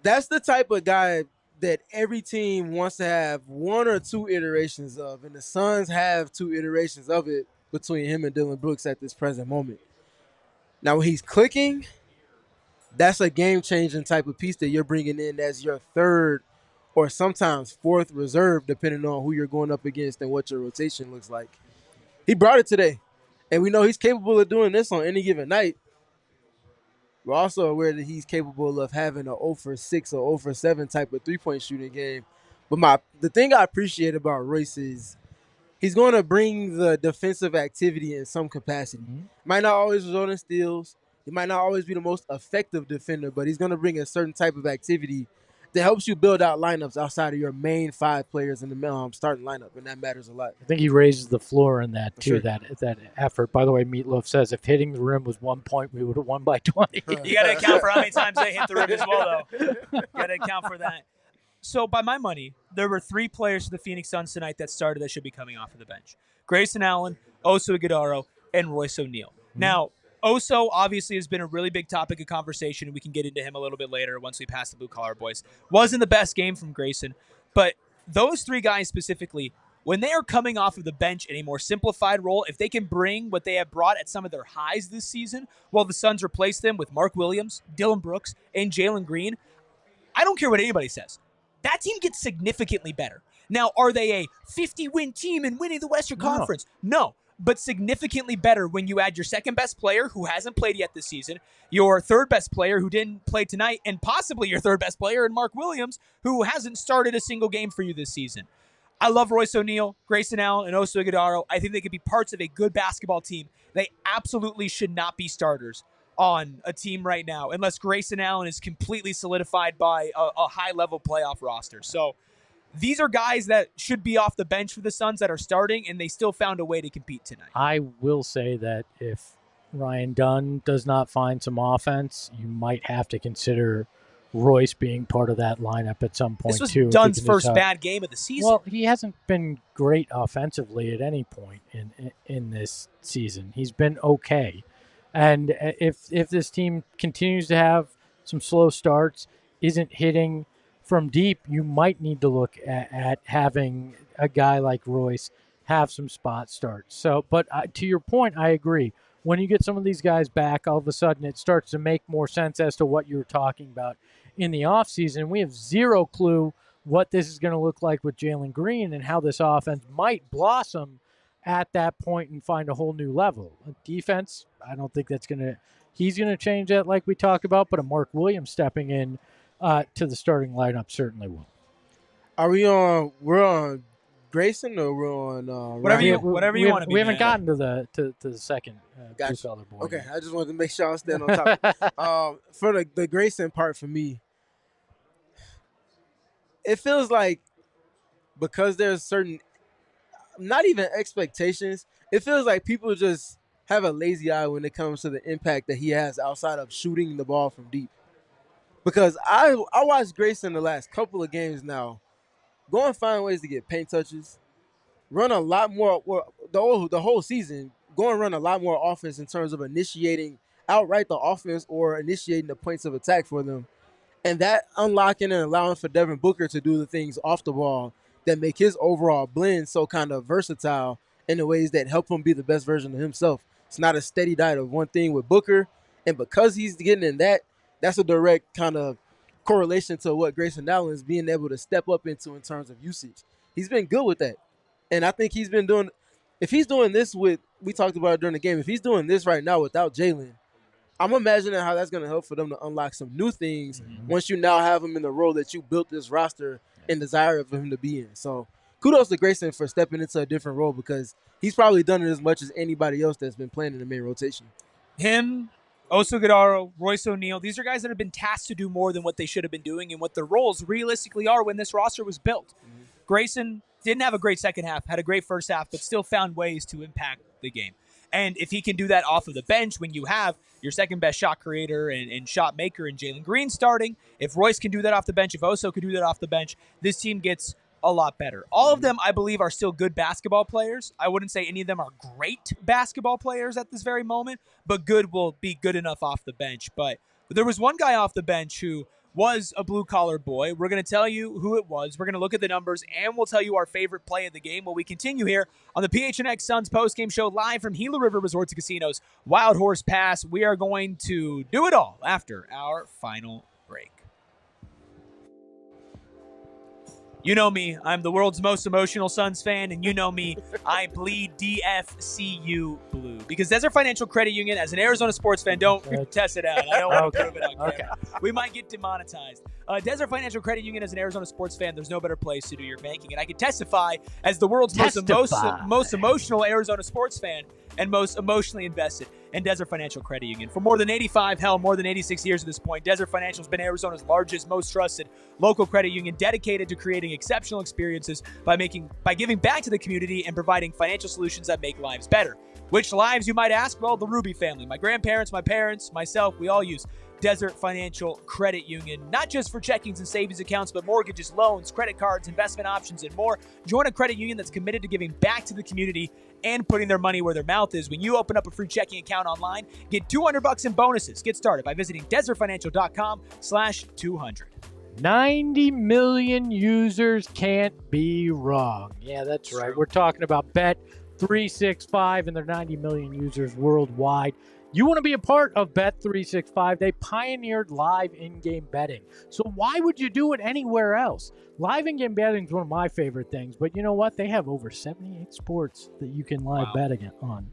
that's the type of guy that every team wants to have 1 or 2 iterations of, and the Suns have 2 iterations of it between him and Dillon Brooks at this present moment. Now, when he's clicking, that's a game-changing type of piece that you're bringing in as your 3rd or sometimes 4th reserve, depending on who you're going up against and what your rotation looks like. He brought it today, and we know he's capable of doing this on any given night. We're also aware that he's capable of having a 0 for 6 or 0 for 7 type of three-point shooting game. But the thing I appreciate about Royce is he's going to bring the defensive activity in some capacity. Might not always result in steals. He might not always be the most effective defender, but he's going to bring a certain type of activity that helps you build out lineups outside of your main 5 players in the starting lineup, and that matters a lot.
I think he raises the floor in that, too, that effort. By the way, Meatloaf says if hitting the rim was 1 point, we would have won by 20.
You got to account for how many times they hit the rim as well, though. You got to account for that. So, by my money, there were 3 players for the Phoenix Suns tonight that started that should be coming off of the bench. Grayson Allen, Oso Ighodaro, and Royce O'Neale. Now, Oso obviously has been a really big topic of conversation, and we can get into him a little bit later once we pass the blue-collar boys. Wasn't the best game from Grayson, but those 3 guys specifically, when they are coming off of the bench in a more simplified role, if they can bring what they have brought at some of their highs this season, while the Suns replace them with Mark Williams, Dillon Brooks, and Jalen Green, I don't care what anybody says. That team gets significantly better. Now, are they a 50-win team and winning the Western Conference? No. But significantly better when you add your second-best player who hasn't played yet this season, your third-best player who didn't play tonight, and possibly your third-best player in Mark Williams who hasn't started a single game for you this season. I love Royce O'Neale, Grayson Allen, and Oso Ighodaro. I think they could be parts of a good basketball team. They absolutely should not be starters on a team right now unless Grayson Allen is completely solidified by a high-level playoff roster. So these are guys that should be off the bench for the Suns that are starting, and they still found a way to compete tonight.
I will say that if Ryan Dunn does not find some offense, you might have to consider Royce being part of that lineup at some point, too.
This was Dunn's first bad game of the season.
Well, he hasn't been great offensively at any point in this season. He's been okay. And if this team continues to have some slow starts, isn't hitting from deep, you might need to look at having a guy like Royce have some spot starts. So, but to your point, I agree. When you get some of these guys back, all of a sudden it starts to make more sense as to what you were talking about in the offseason. We have zero clue what this is going to look like with Jalen Green and how this offense might blossom at that point and find a whole new level. Defense, I don't think he's going to change that like we talked about, but a Mark Williams stepping in to the starting lineup certainly will.
We're on Grayson or we're on
whatever you want to be.
We haven't gotten to the second
gotcha.
board.
Okay, I just wanted to make sure I stand on top. For the Grayson part for me, it feels like because there's certain, not even expectations, it feels like people just have a lazy eye when it comes to the impact that he has outside of shooting the ball from deep. Because I watched Grayson the last couple of games now go and find ways to get paint touches, run a lot more, the whole season, go and run a lot more offense in terms of initiating outright the offense or initiating the points of attack for them. And that unlocking and allowing for Devin Booker to do the things off the ball that make his overall blend so kind of versatile in the ways that help him be the best version of himself. It's not a steady diet of one thing with Booker. And because he's getting in that's a direct kind of correlation to what Grayson Allen is being able to step up into in terms of usage. He's been good with that. And I think he's been doing – if he's doing this we talked about it during the game, if he's doing this right now without Jalen, I'm imagining how that's going to help for them to unlock some new things once you now have him in the role that you built this roster and desire for him to be in. So kudos to Grayson for stepping into a different role because he's probably done it as much as anybody else that's been playing in the main rotation.
Him, Oso Ighodaro, Royce O'Neale, these are guys that have been tasked to do more than what they should have been doing and what their roles realistically are when this roster was built. Grayson didn't have a great second half, had a great first half, but still found ways to impact the game. And if he can do that off of the bench when you have your second best shot creator and shot maker in Jalen Green starting, if Royce can do that off the bench, if Oso can do that off the bench, this team gets a lot better. All of them, I believe, are still good basketball players. I wouldn't say any of them are great basketball players at this very moment, but good will be good enough off the bench. But there was one guy off the bench who was a blue-collar boy. We're going to tell you who it was. We're going to look at the numbers, and we'll tell you our favorite play of the game while we continue here on the PHNX Suns postgame show live from Gila River Resorts and Casinos. Wild Horse Pass. We are going to do it all after our final break. You know me, I'm the world's most emotional Suns fan, and you know me, I bleed DFCU blue. Because Desert Financial Credit Union, as an Arizona sports fan, don't test it out. I don't want to prove it on camera. Okay. We might get demonetized. Desert Financial Credit Union, as an Arizona sports fan, there's no better place to do your banking. And I can testify, as the world's most emotional Arizona sports fan and most emotionally invested in Desert Financial Credit Union. For more than 86 years at this point, Desert Financial has been Arizona's largest, most trusted local credit union, dedicated to creating exceptional experiences by giving back to the community and providing financial solutions that make lives better. Which lives, you might ask? Well, the Ruby family. My grandparents, my parents, myself, we all use Desert Financial Credit Union, not just for checkings and savings accounts, but mortgages, loans, credit cards, investment options, and more. Join a credit union that's committed to giving back to the community and putting their money where their mouth is. When you open up a free checking account online, get $200 in bonuses. Get started by visiting desertfinancial.com/200.
90 million users can't be wrong. Yeah, that's right. We're talking about Bet365 and their 90 million users worldwide. You want to be a part of Bet365. They pioneered live in-game betting. So why would you do it anywhere else? Live in-game betting is one of my favorite things, but you know what? They have over 78 sports that you can live bet on.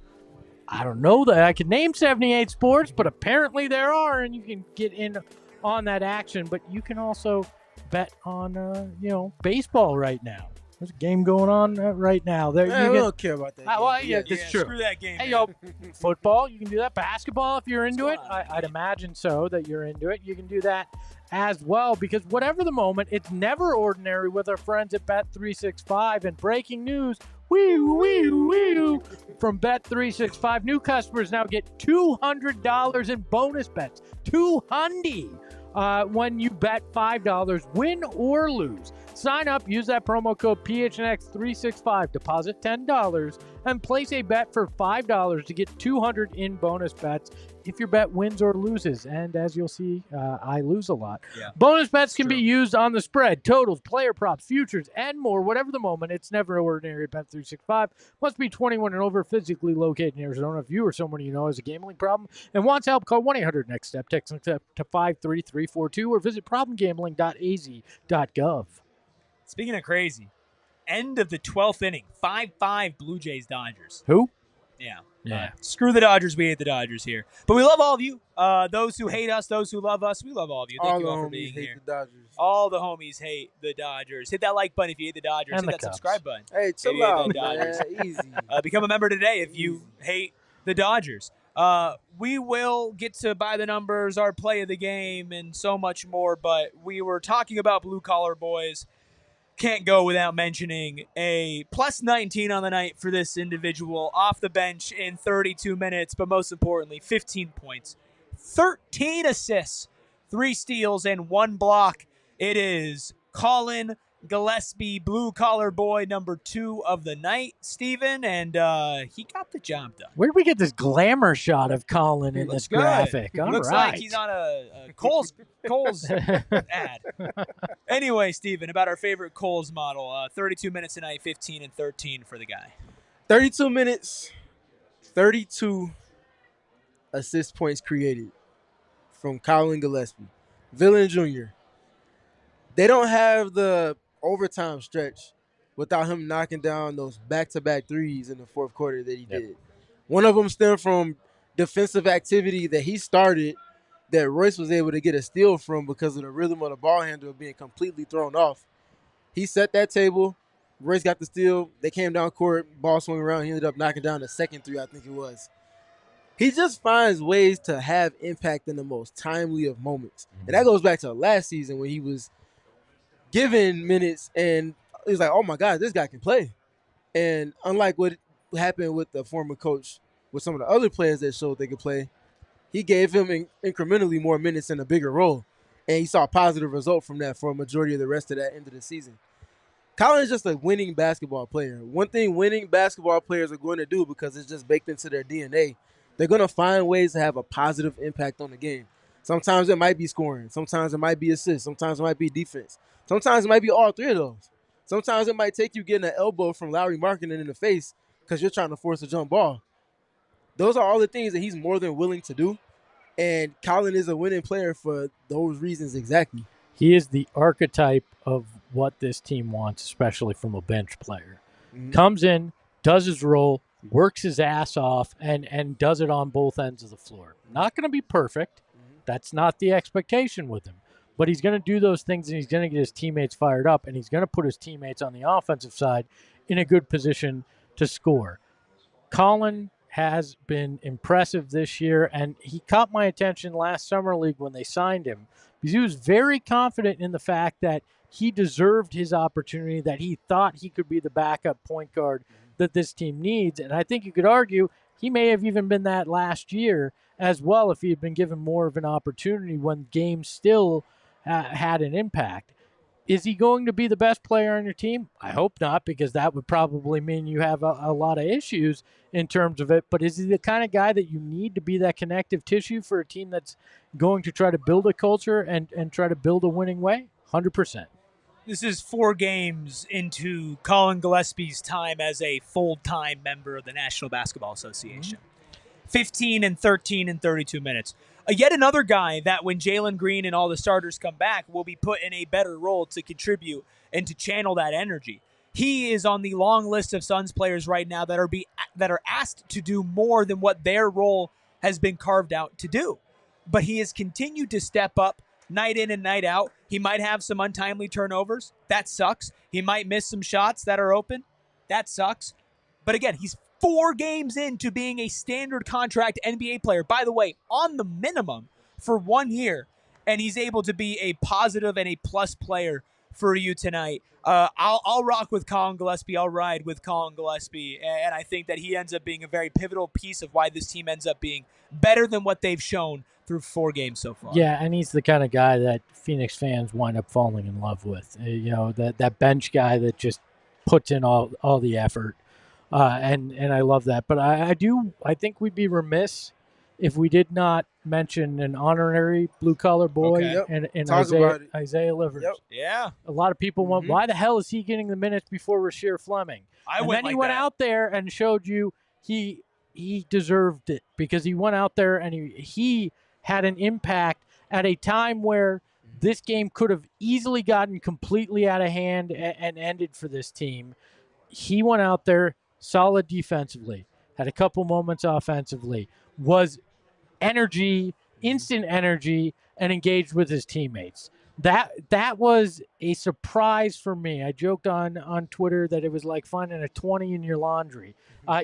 I don't know that I can name 78 sports, but apparently there are, and you can get in on that action. But you can also bet on, baseball right now. There's a game going on right now.
We don't care about that.
That's true.
Screw that game.
Hey, football, you can do that. Basketball, if you're into it, I'd imagine so that you're into it. You can do that as well, because whatever the moment, it's never ordinary with our friends at Bet365. And breaking news, from Bet365, new customers now get $200 in bonus bets. $200 when you bet $5, win or lose. Sign up, use that promo code PHNX365, deposit $10, and place a bet for $5 to get $200 in bonus bets if your bet wins or loses. And as you'll see, I lose a lot. Yeah. Bonus bets can be used on the spread, totals, player props, futures, and more. Whatever the moment, it's never ordinary. Bet365 must be 21 and over, physically located in Arizona. If you or someone you know has a gambling problem and wants help, call 1-800-NEXT-STEP, text to 53342, or visit problemgambling.az.gov.
Speaking of crazy, end of the 12th inning, 5-5 Blue Jays Dodgers.
Who?
Yeah. Screw the Dodgers. We hate the Dodgers here. But we love all of you. Those who hate us, those who love us, we love all of you. Thank you all for being here. All the homies hate the Dodgers. Hit that like button if you hate the Dodgers.
And
hit that subscribe button.
Hey, chill out, man. Easy.
Become a member today if you hate the Dodgers. We will get to buy the numbers, our play of the game, and so much more. But we were talking about blue-collar boys. Can't go without mentioning a plus 19 on the night for this individual off the bench in 32 minutes, but most importantly, 15 points, 13 assists, 3 steals, and 1 block. It is Collin Gillespie, blue-collar boy, number 2 of the night, Steven, and he got the job done.
Where did we get this glamour shot of Colin in this graphic?
All looks like he's on a Kohl's ad. Anyway, Steven, about our favorite Kohl's model, 32 minutes tonight, 15 and 13 for the guy.
32 minutes, 32 assist points created from Collin Gillespie. Villain Jr. They don't have the overtime stretch without him knocking down those back-to-back threes in the fourth quarter that he did. One of them stemmed from defensive activity that he started that Royce was able to get a steal from because of the rhythm of the ball handler being completely thrown off. He set that table. Royce got the steal. They came down court. Ball swung around. He ended up knocking down the second three, I think it was. He just finds ways to have impact in the most timely of moments. And that goes back to last season when he was given minutes and it was like, oh my God, this guy can play. And unlike what happened with the former coach with some of the other players that showed they could play. He gave him incrementally more minutes and a bigger role, and he saw a positive result from that for a majority of the rest of that end of the season. Collin is just a winning basketball player. One thing winning basketball players are going to do, because it's just baked into their DNA, they're going to find ways to have a positive impact on the game. Sometimes it might be scoring. Sometimes it might be assists. Sometimes it might be defense. Sometimes it might be all three of those. Sometimes it might take you getting an elbow from Lauri Markkanen in the face because you're trying to force a jump ball. Those are all the things that he's more than willing to do. And Collin is a winning player for those reasons exactly.
He is the archetype of what this team wants, especially from a bench player. Mm-hmm. Comes in, does his role, works his ass off, and does it on both ends of the floor. Not going to be perfect. Mm-hmm. That's not the expectation with him. But he's going to do those things, and he's going to get his teammates fired up, and he's going to put his teammates on the offensive side in a good position to score. Collin has been impressive this year, and he caught my attention last summer league when they signed him, because he was very confident in the fact that he deserved his opportunity, that he thought he could be the backup point guard that this team needs. And I think you could argue he may have even been that last year as well if he had been given more of an opportunity when games still had an impact. Is he going to be the best player on your team? I hope not, because that would probably mean you have a lot of issues in terms of it. But is he the kind of guy that you need to be that connective tissue for a team that's going to try to build a culture and try to build a winning way? 100%.
This is 4 games into Collin Gillespie's time as a full-time member of the National Basketball Association. 15 and 13 and 32 minutes. Yet another guy that when Jalen Green and all the starters come back will be put in a better role to contribute and to channel that energy. He is on the long list of Suns players right now that are asked to do more than what their role has been carved out to do. But he has continued to step up night in and night out. He might have some untimely turnovers. That sucks. He might miss some shots that are open. That sucks. But again, he's 4 games into being a standard contract NBA player. By the way, on the minimum for 1 year. And he's able to be a positive and a plus player for you tonight. I'll rock with Collin Gillespie. I'll ride with Collin Gillespie. And I think that he ends up being a very pivotal piece of why this team ends up being better than what they've shown through 4 games so far.
Yeah, and he's the kind of guy that Phoenix fans wind up falling in love with. That bench guy that just puts in all the effort. And I love that. But I think we'd be remiss if we did not mention an honorary blue-collar boy and Isaiah Livers.
Yep.
Yeah.
A lot of people went, why the hell is he getting the minutes before Rasheer Fleming? He went out there and showed you he deserved it, because he went out there and he had an impact at a time where this game could have easily gotten completely out of hand and ended for this team. He went out there solid defensively, had a couple moments offensively, was instant energy, and engaged with his teammates. That was a surprise for me. I joked on Twitter that it was like finding a 20 in your laundry.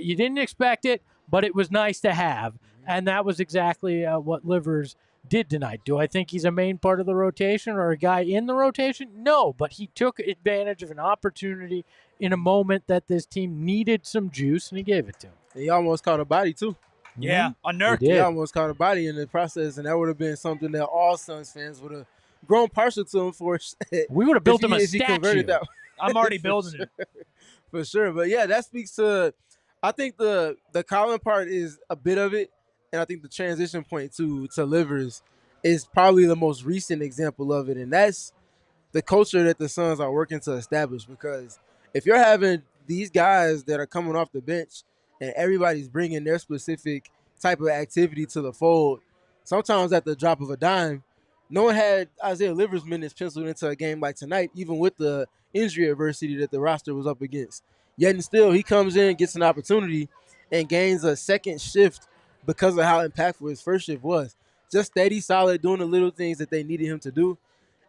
You didn't expect it, but it was nice to have, and that was exactly what Livers did tonight. Do I think he's a main part of the rotation or a guy in the rotation? No, but he took advantage of an opportunity in a moment that this team needed some juice, and he gave it to him.
He almost caught a body, too.
Yeah, on Nurk.
He almost caught a body in the process, and that would have been something that all Suns fans would have grown partial to him for.
We would have built him a statue.
I'm already building it.
For sure. But, yeah, that speaks to – I think the Collin part is a bit of it, and I think the transition point to Livers is probably the most recent example of it, and that's the culture that the Suns are working to establish, because if you're having these guys that are coming off the bench and everybody's bringing their specific type of activity to the fold, sometimes at the drop of a dime, no one had Isaiah Livers minutes penciled into a game like tonight, even with the injury adversity that the roster was up against. Yet and still, he comes in, gets an opportunity, and gains a second shift because of how impactful his first shift was. Just steady, solid, doing the little things that they needed him to do.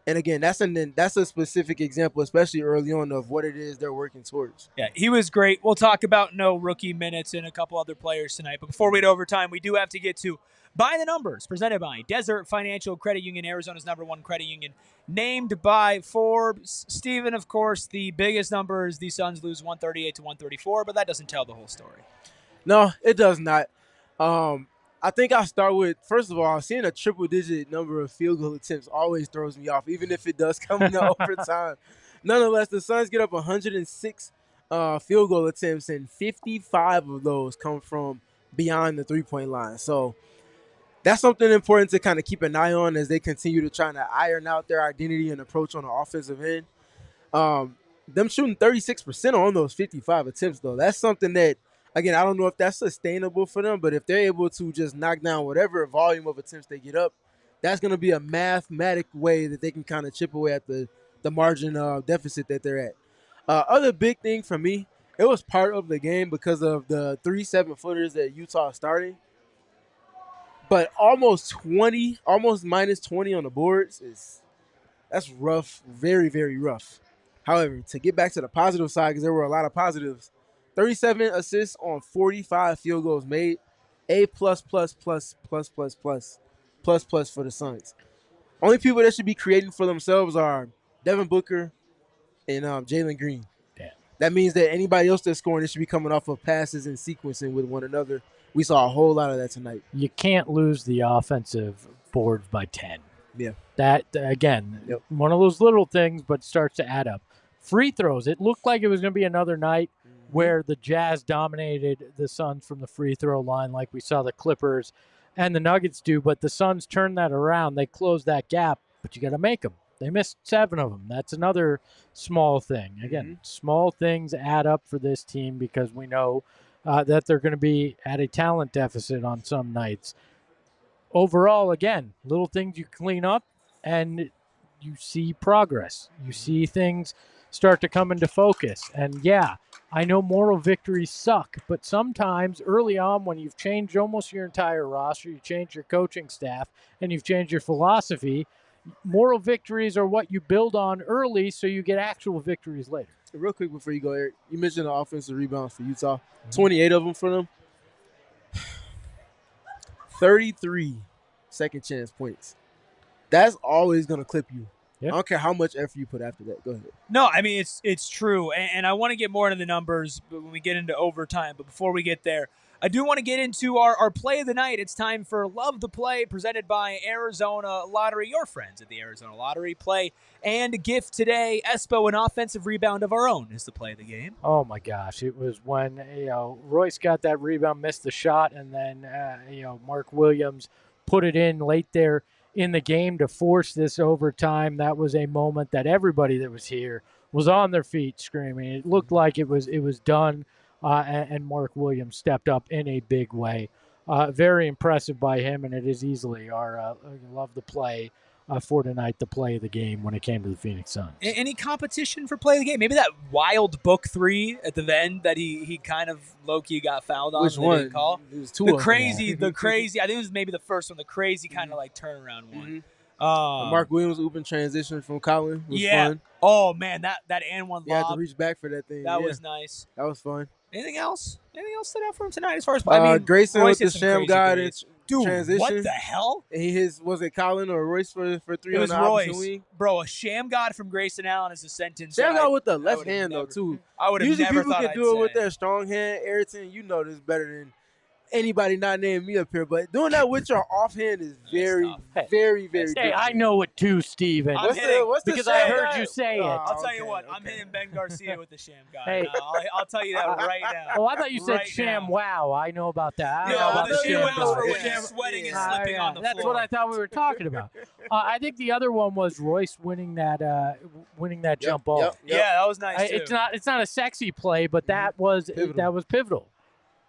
And again, that's a specific example, especially early on, of what it is they're working towards.
Yeah, he was great. We'll talk about no rookie minutes and a couple other players tonight. But before we hit overtime, we do have to get to By the Numbers, presented by Desert Financial Credit Union, Arizona's #1 credit union, named by Forbes. Steven, of course, the biggest number is the Suns lose 138 to 134, but that doesn't tell the whole story.
No, it does not. I think I'll start with, first of all, seeing a triple-digit number of field goal attempts always throws me off, even if it does come into overtime. Nonetheless, the Suns get up 106 field goal attempts, and 55 of those come from beyond the three-point line. So that's something important to kind of keep an eye on as they continue to try to iron out their identity and approach on the offensive end. Them shooting 36% on those 55 attempts, though, that's something that, again, I don't know if that's sustainable for them, but if they're able to just knock down whatever volume of attempts they get up, that's going to be a mathematic way that they can kind of chip away at the margin of deficit that they're at. Other big thing for me, it was part of the game because of the 3 7-footers that Utah started. But almost minus 20 on the boards, that's rough, very, very rough. However, to get back to the positive side, because there were a lot of positives, 37 assists on 45 field goals made. A plus for the Suns. Only people that should be creating for themselves are Devin Booker and Jalen Green.
Damn.
That means that anybody else that's scoring, it should be coming off of passes and sequencing with one another. We saw a whole lot of that tonight.
You can't lose the offensive boards by 10.
Yeah.
That, again, one of those little things, but starts to add up. Free throws. It looked like it was going to be another night where the Jazz dominated the Suns from the free throw line like we saw the Clippers and the Nuggets do, but the Suns turned that around. They closed that gap, but you got to make them. They missed 7 of them. That's another small thing. Again, small things add up for this team because we know that they're going to be at a talent deficit on some nights. Overall, again, little things you clean up and you see progress. You see things start to come into focus. And yeah, I know moral victories suck, but sometimes early on when you've changed almost your entire roster, you change your coaching staff, and you've changed your philosophy, moral victories are what you build on early so you get actual victories later.
Real quick before you go, Eric, you mentioned the offensive rebounds for Utah. 28 of them for them. 33 second chance points. That's always going to clip you. Yep. I don't care how much effort you put after that. Go ahead.
No, I mean, it's true. And I want to get more into the numbers when we get into overtime. But before we get there, I do want to get into our play of the night. It's time for Love the Play, presented by Arizona Lottery. Your friends at the Arizona Lottery. Play and gift today. Espo, an offensive rebound of our own, is the play of the game.
Oh, my gosh. It was when, Royce got that rebound, missed the shot, and then, Mark Williams put it in late there in the game to force this overtime. That was a moment that everybody that was here was on their feet screaming. It looked like it was done, and Mark Williams stepped up in a big way. Very impressive by him, and it is easily our Love the Play for tonight, the play of the game when it came to the Phoenix Suns.
Any competition for play of the game? Maybe that wild book 3 at the end that he kind of low-key got fouled on.
Which one?
Didn't call.
It was 2
the
of
crazy,
them.
the crazy. I think it was maybe the first one. The crazy kind of like turnaround one.
Mark Williams open transition from Collin was fun.
Oh man, that and one
lob. Had to reach back for that thing.
That was nice.
That was fun.
Anything else? Anything else stood out for him tonight as far as
Grayson
Royce
with the sham guard
transition. What the hell?
And was it Collin or Royce for 3 on the
Royce.
opposite wing?
Bro, a sham god from Grayson Allen is a sentence.
Sham god with the left hand though too.
I would have
Usually
never
people
thought
can do it with their strong hand. Ayrton, you know this better than anybody not named me up here, but doing that with your offhand is very, very, very
Hey,
different.
I know it too, Steven. Because I heard you say it.
I'll tell you what, I'm hitting Ben Garcia with the sham guy. Hey. I'll tell you that right now.
Oh, I thought you said sham wow. I know about that.
The sham wow for when he's sweating and slipping on the floor.
That's what I thought we were talking about. I think the other one was Royce winning that jump ball.
Yeah, that was nice too.
It's not a sexy play, but that was pivotal.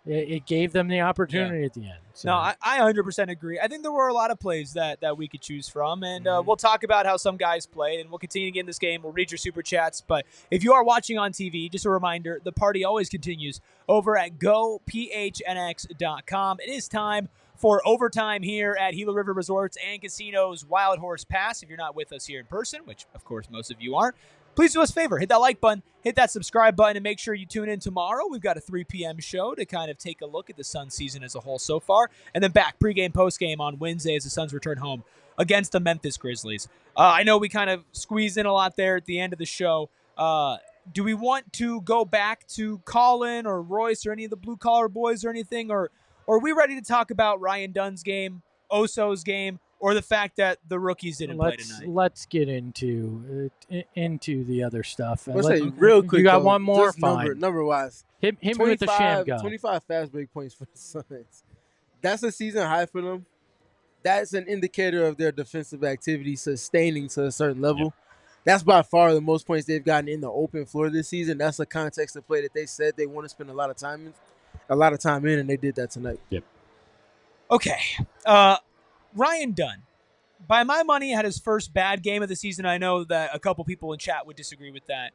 it gave them the opportunity at the end. So.
No, I 100% agree. I think there were a lot of plays that we could choose from, and we'll talk about how some guys played, and we'll continue to get in this game. We'll read your super chats, but if you are watching on TV, just a reminder, the party always continues over at GoPHNX.com. It is time for overtime here at Gila River Resorts and Casinos Wild Horse Pass. If you're not with us here in person, which of course most of you aren't, please do us a favor. Hit that like button, hit that subscribe button, and make sure you tune in tomorrow. We've got a 3 p.m. show to kind of take a look at the Suns season as a whole so far. And then back pregame, postgame on Wednesday as the Suns return home against the Memphis Grizzlies. I know we kind of squeezed in a lot there at the end of the show. Do we want to go back to Collin or Royce or any of the blue-collar boys or anything? Or are we ready to talk about Ryan Dunn's game, Oso's game, or the fact that the rookies didn't play tonight?
Let's get into the other stuff.
Let's say real quick.
You got one more?
Fine. Number-wise.
Hit me with the sham gun.
25 fast break points for the Suns. That's a season high for them. That's an indicator of their defensive activity sustaining to a certain level. Yep. That's by far the most points they've gotten in the open floor this season. That's a context of play that they said they want to spend a lot of time in, and they did that tonight.
Yep.
Okay. Ryan Dunn, by my money, had his first bad game of the season. I know that a couple people in chat would disagree with that.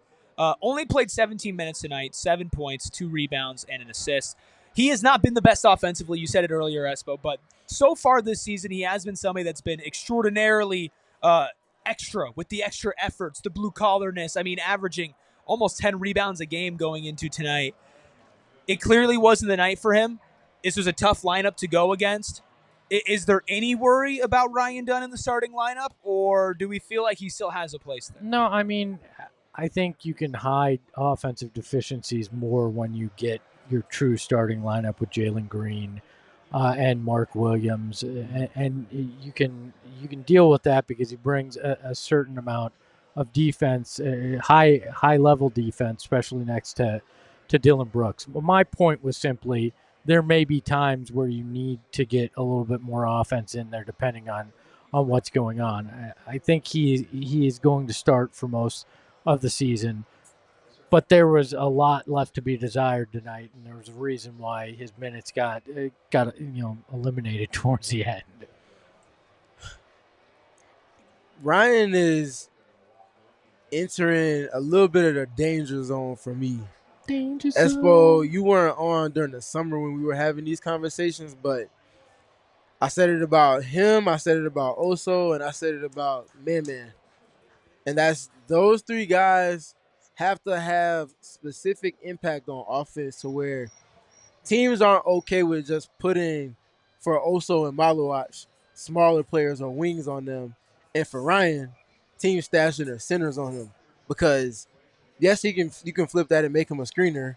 Only played 17 minutes tonight, 7 points, 2 rebounds, and an assist. He has not been the best offensively. You said it earlier, Espo, but so far this season, he has been somebody that's been extraordinarily extra with the extra efforts, the blue-collarness. I mean, averaging almost 10 rebounds a game going into tonight. It clearly wasn't the night for him. This was a tough lineup to go against. Is there any worry about Ryan Dunn in the starting lineup, or do we feel like he still has a place there?
No, I mean, I think you can hide offensive deficiencies more when you get your true starting lineup with Jalen Green and Mark Williams, and you can deal with that because he brings a certain amount of defense, high level defense, especially next to Dillon Brooks. Well, my point was simply there may be times where you need to get a little bit more offense in there depending on what's going on. I think he is going to start for most of the season, but there was a lot left to be desired tonight, and there was a reason why his minutes got eliminated towards the end.
Ryan is entering a little bit of the danger zone for me. Espo, you weren't on during the summer when we were having these conversations, but I said it about him, I said it about Oso, and I said it about Man. And that's those three guys have to have specific impact on offense to where teams aren't okay with just putting, for Oso and Maluach, smaller players or wings on them. And for Ryan, teams stashing their centers on him. Because yes, you can flip that and make him a screener,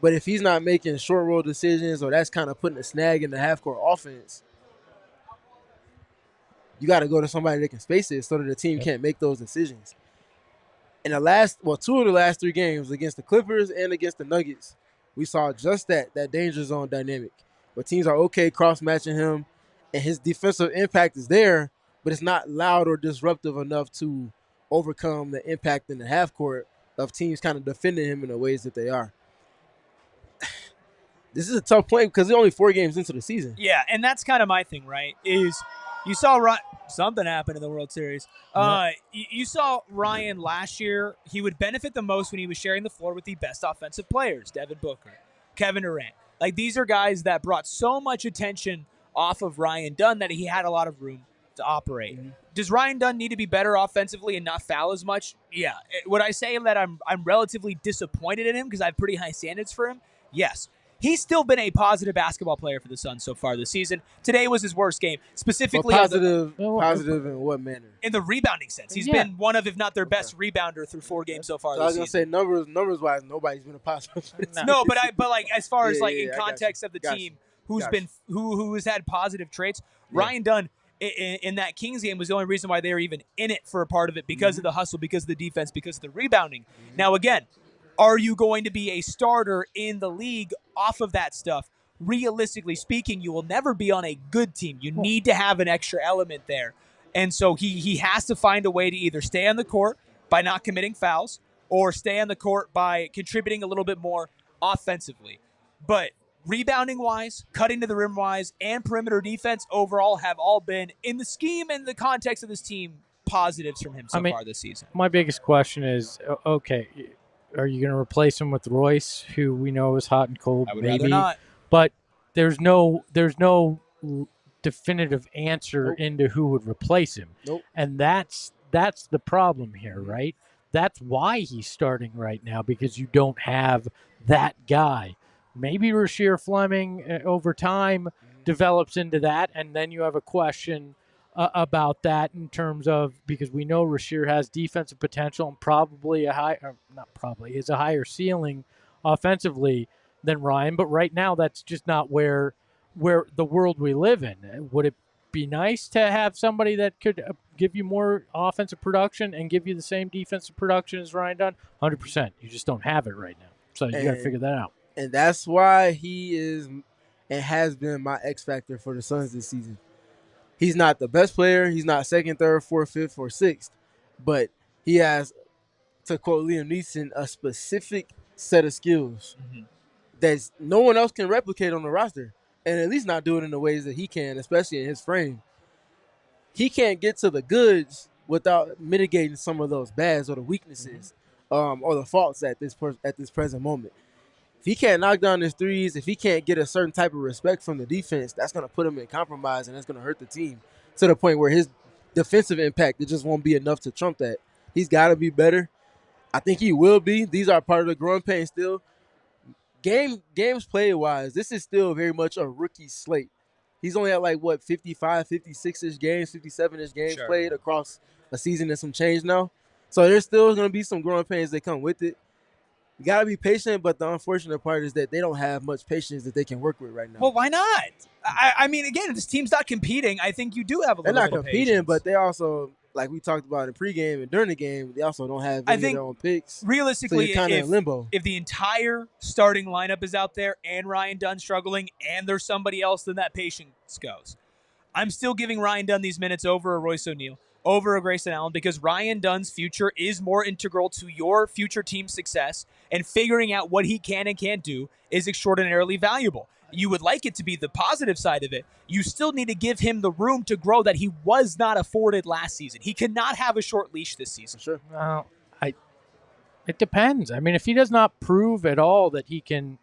but if he's not making short roll decisions or that's kind of putting a snag in the half-court offense, you got to go to somebody that can space it so that the team can't make those decisions. In the two of the last 3 games against the Clippers and against the Nuggets, we saw just that danger zone dynamic where teams are okay cross-matching him and his defensive impact is there, but it's not loud or disruptive enough to overcome the impact in the half-court of teams kind of defending him in the ways that they are. This is a tough point because they're only 4 games into the season.
Yeah, and that's kind of my thing, right, is you saw something happen in the World Series. You saw Ryan last year. He would benefit the most when he was sharing the floor with the best offensive players, Devin Booker, Kevin Durant. Like, these are guys that brought so much attention off of Ryan Dunn that he had a lot of room to operate. Mm-hmm. Does Ryan Dunn need to be better offensively and not foul as much? Yeah. Would I say that I'm relatively disappointed in him because I have pretty high standards for him? Yes. He's still been a positive basketball player for the Suns so far this season. Today was his worst game, specifically
positive in what manner?
In the rebounding sense. He's been one of, if not their best rebounder through 4 games so far this season.
I was going to say numbers wise, nobody's been a positive.
No, but like as far as in context of the team who has had positive traits, Ryan Dunn in that Kings game was the only reason why they were even in it for a part of it because of the hustle, because of the defense, because of the rebounding. Now again, are you going to be a starter in the league off of that stuff? Realistically speaking, you will never be on a good team. You need to have an extra element there. And so he has to find a way to either stay on the court by not committing fouls or stay on the court by contributing a little bit more offensively. But rebounding-wise, cutting to the rim-wise, and perimeter defense overall have all been, in the scheme and the context of this team, positives from him so far this season.
My biggest question is, okay, are you going to replace him with Royce, who we know is hot and cold?
I would
maybe
rather not.
But there's no definitive answer into who would replace him. And that's the problem here, right? That's why he's starting right now, because you don't have that guy. Maybe Rasheer Fleming over time develops into that, and then you have a question about that in terms of, because we know Rasheer has defensive potential and probably is a higher ceiling offensively than Ryan, but right now that's just not where the world we live in. Would it be nice to have somebody that could give you more offensive production and give you the same defensive production as Ryan Dunn? 100%. You just don't have it right now. So you got to figure that out.
And that's why he is and has been my X factor for the Suns this season. He's not the best player. He's not second, third, fourth, fifth, or sixth. But he has, to quote Liam Neeson, a specific set of skills that no one else can replicate on the roster. And at least not do it in the ways that he can, especially in his frame. He can't get to the goods without mitigating some of those bads or the weaknesses or the faults at this present moment. If he can't knock down his threes, if he can't get a certain type of respect from the defense, that's going to put him in compromise, and that's going to hurt the team to the point where his defensive impact, it just won't be enough to trump that. He's got to be better. I think he will be. These are part of the growing pains still. Games played-wise, this is still very much a rookie slate. He's only at 55, 56-ish games, 57-ish games played across a season and some change now. So there's still going to be some growing pains that come with it. You got to be patient, but the unfortunate part is that they don't have much patience that they can work with right now.
Well, why not? I mean, again, if this team's not competing, I think you do have a little bit of patience.
They're not competing, but they also, like we talked about in pregame and during the game, they also don't have any of their own picks.
Realistically,
so you're kind of in limbo.
If the entire starting lineup is out there and Ryan Dunn struggling and there's somebody else, then that patience goes. I'm still giving Ryan Dunn these minutes over a Royce O'Neale, over a Grayson Allen, because Ryan Dunn's future is more integral to your future team's success, and figuring out what he can and can't do is extraordinarily valuable. You would like it to be the positive side of it. You still need to give him the room to grow that he was not afforded last season. He cannot have a short leash this season.
Sure.
Well, it depends. I mean, if he does not prove at all that he can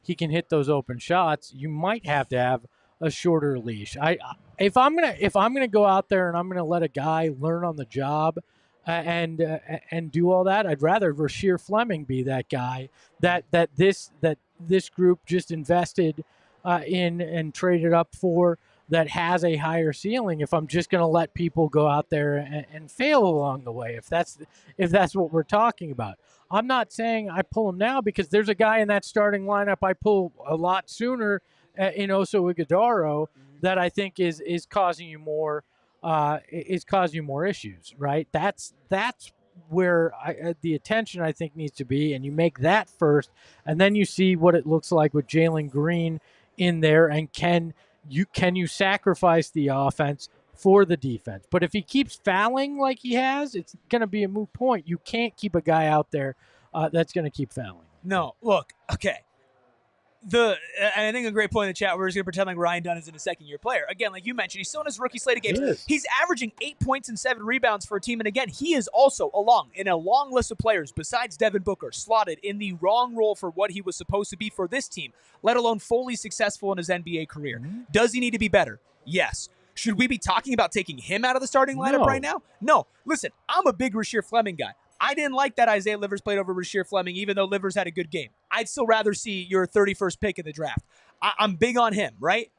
hit those open shots, you might have to have a shorter leash. If I'm gonna go out there and I'm gonna let a guy learn on the job and do all that, I'd rather Rasheer Fleming be that guy that this group just invested in and traded up for, that has a higher ceiling. If I'm just gonna let people go out there and fail along the way, if that's what we're talking about. I'm not saying I pull him now, because there's a guy in that starting lineup I pull a lot sooner in Oso Ighodaro that I think is causing you more issues, right? That's where the attention I think needs to be, and you make that first, and then you see what it looks like with Jalen Green in there, and can you sacrifice the offense for the defense? But if he keeps fouling like he has, it's going to be a moot point. You can't keep a guy out there that's going to keep fouling.
No, look, okay. And I think a great point in the chat, we're just going to pretend like Ryan Dunn isn't a second-year player. Again, like you mentioned, he's still in his rookie slate of games. He's averaging 8 points and 7 rebounds for a team. And again, he is also in a long list of players besides Devin Booker, slotted in the wrong role for what he was supposed to be for this team, let alone fully successful in his NBA career. Does he need to be better? Yes. Should we be talking about taking him out of the starting lineup right now? No. Listen, I'm a big Rasheer Fleming guy. I didn't like that Isaiah Livers played over Rasheer Fleming, even though Livers had a good game. I'd still rather see your 31st pick in the draft. I'm big on him, right?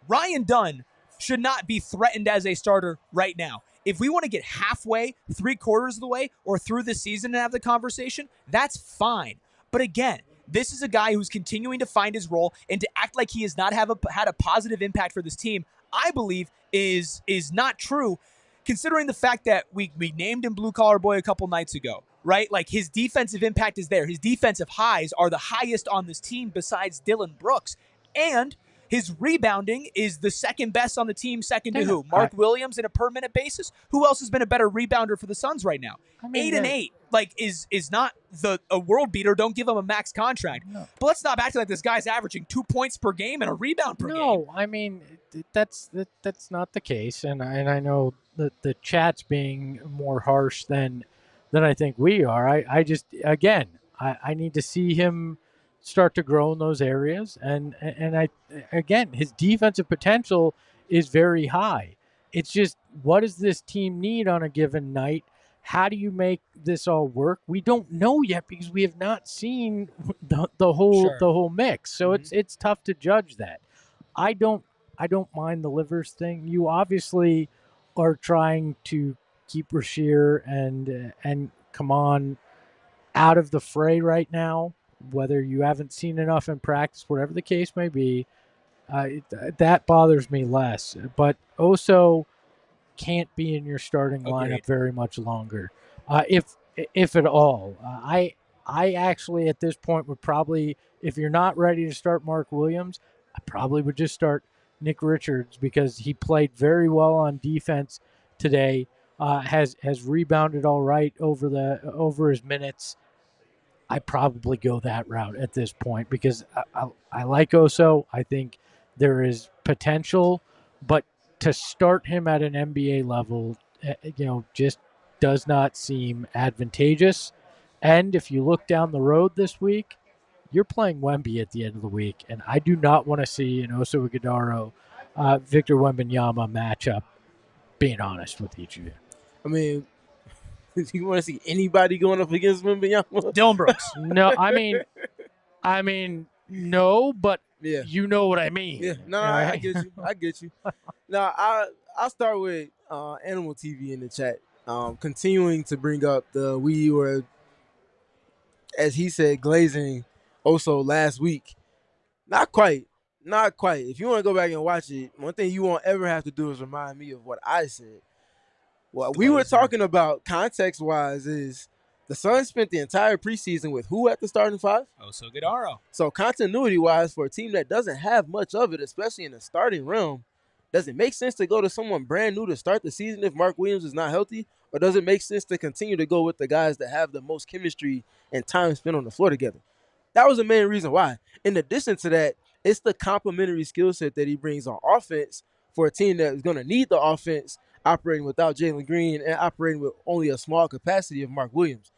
Ryan Dunn should not be threatened as a starter right now. If we want to get halfway, 3/4 of the way, or through the season and have the conversation, that's fine. But again, this is a guy who's continuing to find his role, and to act like he has not had a positive impact for this team, I believe is not true, considering the fact that we named him Blue Collar Boy a couple nights ago, right? Like, his defensive impact is there. His defensive highs are the highest on this team besides Dylan Brooks. And His rebounding is the second best on the team, second to who? Mark Williams in a per-minute basis? Who else has been a better rebounder for the Suns right now? 8 and 8, like, is not a world beater. Don't give him a max contract. No. But let's not act like this guy's averaging 2 points per game and a rebound per game.
No, I mean, that's not the case. And I know that the chat's being more harsh than I think we are. I just, again, I need to see him start to grow in those areas. And again, his defensive potential is very high. It's just, what does this team need on a given night? How do you make this all work? We don't know yet because we have not seen the whole mix. So it's tough to judge that. I don't mind the Livers thing. You obviously are trying to keep Rasheer and Kaman out of the fray right now, whether you haven't seen enough in practice, whatever the case may be. That bothers me less. But Oso can't be in your starting lineup very much longer, if at all. I actually at this point would probably, if you're not ready to start Mark Williams, I probably would just start Nick Richards because he played very well on defense today. Has rebounded all right over his minutes. I probably go that route at this point because I like Oso. I think there is potential, but to start him at an NBA level, just does not seem advantageous. And if you look down the road this week, you're playing Wemby at the end of the week, and I do not want to see an Oso Ighodaro, Victor Wembanyama matchup, being honest with each of you.
I mean, do you want to see anybody going up against Wembanyama?
Dylan Brooks.
No, I mean, no, but you know what I mean.
Yeah, no, right? I get you. Now, I'll start with Animal TV in the chat, continuing to bring up we were, as he said, glazing Oso last week. Not quite. If you want to go back and watch it, one thing you won't ever have to do is remind me of what I said. What we were talking about context-wise is the Suns spent the entire preseason with who at the starting five?
Oso Ighodaro.
So continuity-wise, for a team that doesn't have much of it, especially in the starting realm, does it make sense to go to someone brand new to start the season if Mark Williams is not healthy? Or does it make sense to continue to go with the guys that have the most chemistry and time spent on the floor together? That was the main reason why. In addition to that, it's the complementary skill set that he brings on offense for a team that is going to need the offense operating without Jalen Green and operating with only a small capacity of Mark Williams.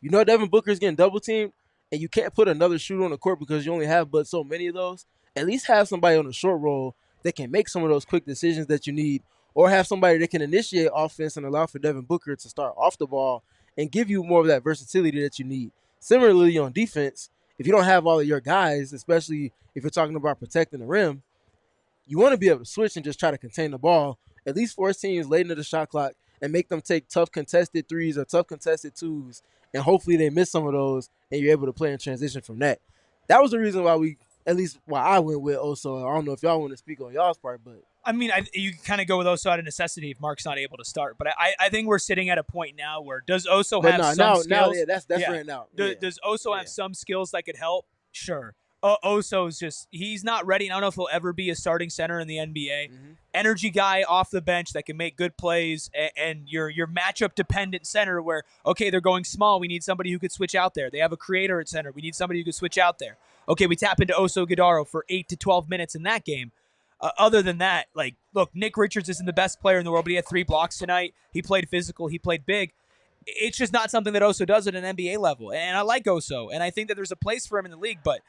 You know Devin Booker is getting double-teamed, and you can't put another shooter on the court because you only have but so many of those. At least have somebody on the short roll that can make some of those quick decisions that you need, or have somebody that can initiate offense and allow for Devin Booker to start off the ball and give you more of that versatility that you need. Similarly, on defense, if you don't have all of your guys, especially if you're talking about protecting the rim, you want to be able to switch and just try to contain the ball, at least force teams late into the shot clock and make them take tough contested threes or tough contested twos, and hopefully they miss some of those and you're able to play in transition from that. That was the reason why I went with Oso. I don't know if y'all want to speak on y'all's part, but
I mean, you kind of go with Oso out of necessity if Mark's not able to start. But I think we're sitting at a point now where does Oso have some skills?
That's right now.
Does Oso have some skills that could help? Sure. Oso's just, he's not ready. I don't know if he'll ever be a starting center in the NBA. Mm-hmm. Energy guy off the bench that can make good plays, and your matchup dependent center where, okay, they're going small. We need somebody who could switch out there. They have a creator at center. We need somebody who could switch out there. Okay, we tap into Oso Ighodaro for 8 to 12 minutes in that game. Other than that, look, Nick Richards isn't the best player in the world, but he had 3 blocks tonight. He played physical. He played big. It's just not something that Oso does at an NBA level. And I like Oso, and I think that there's a place for him in the league, but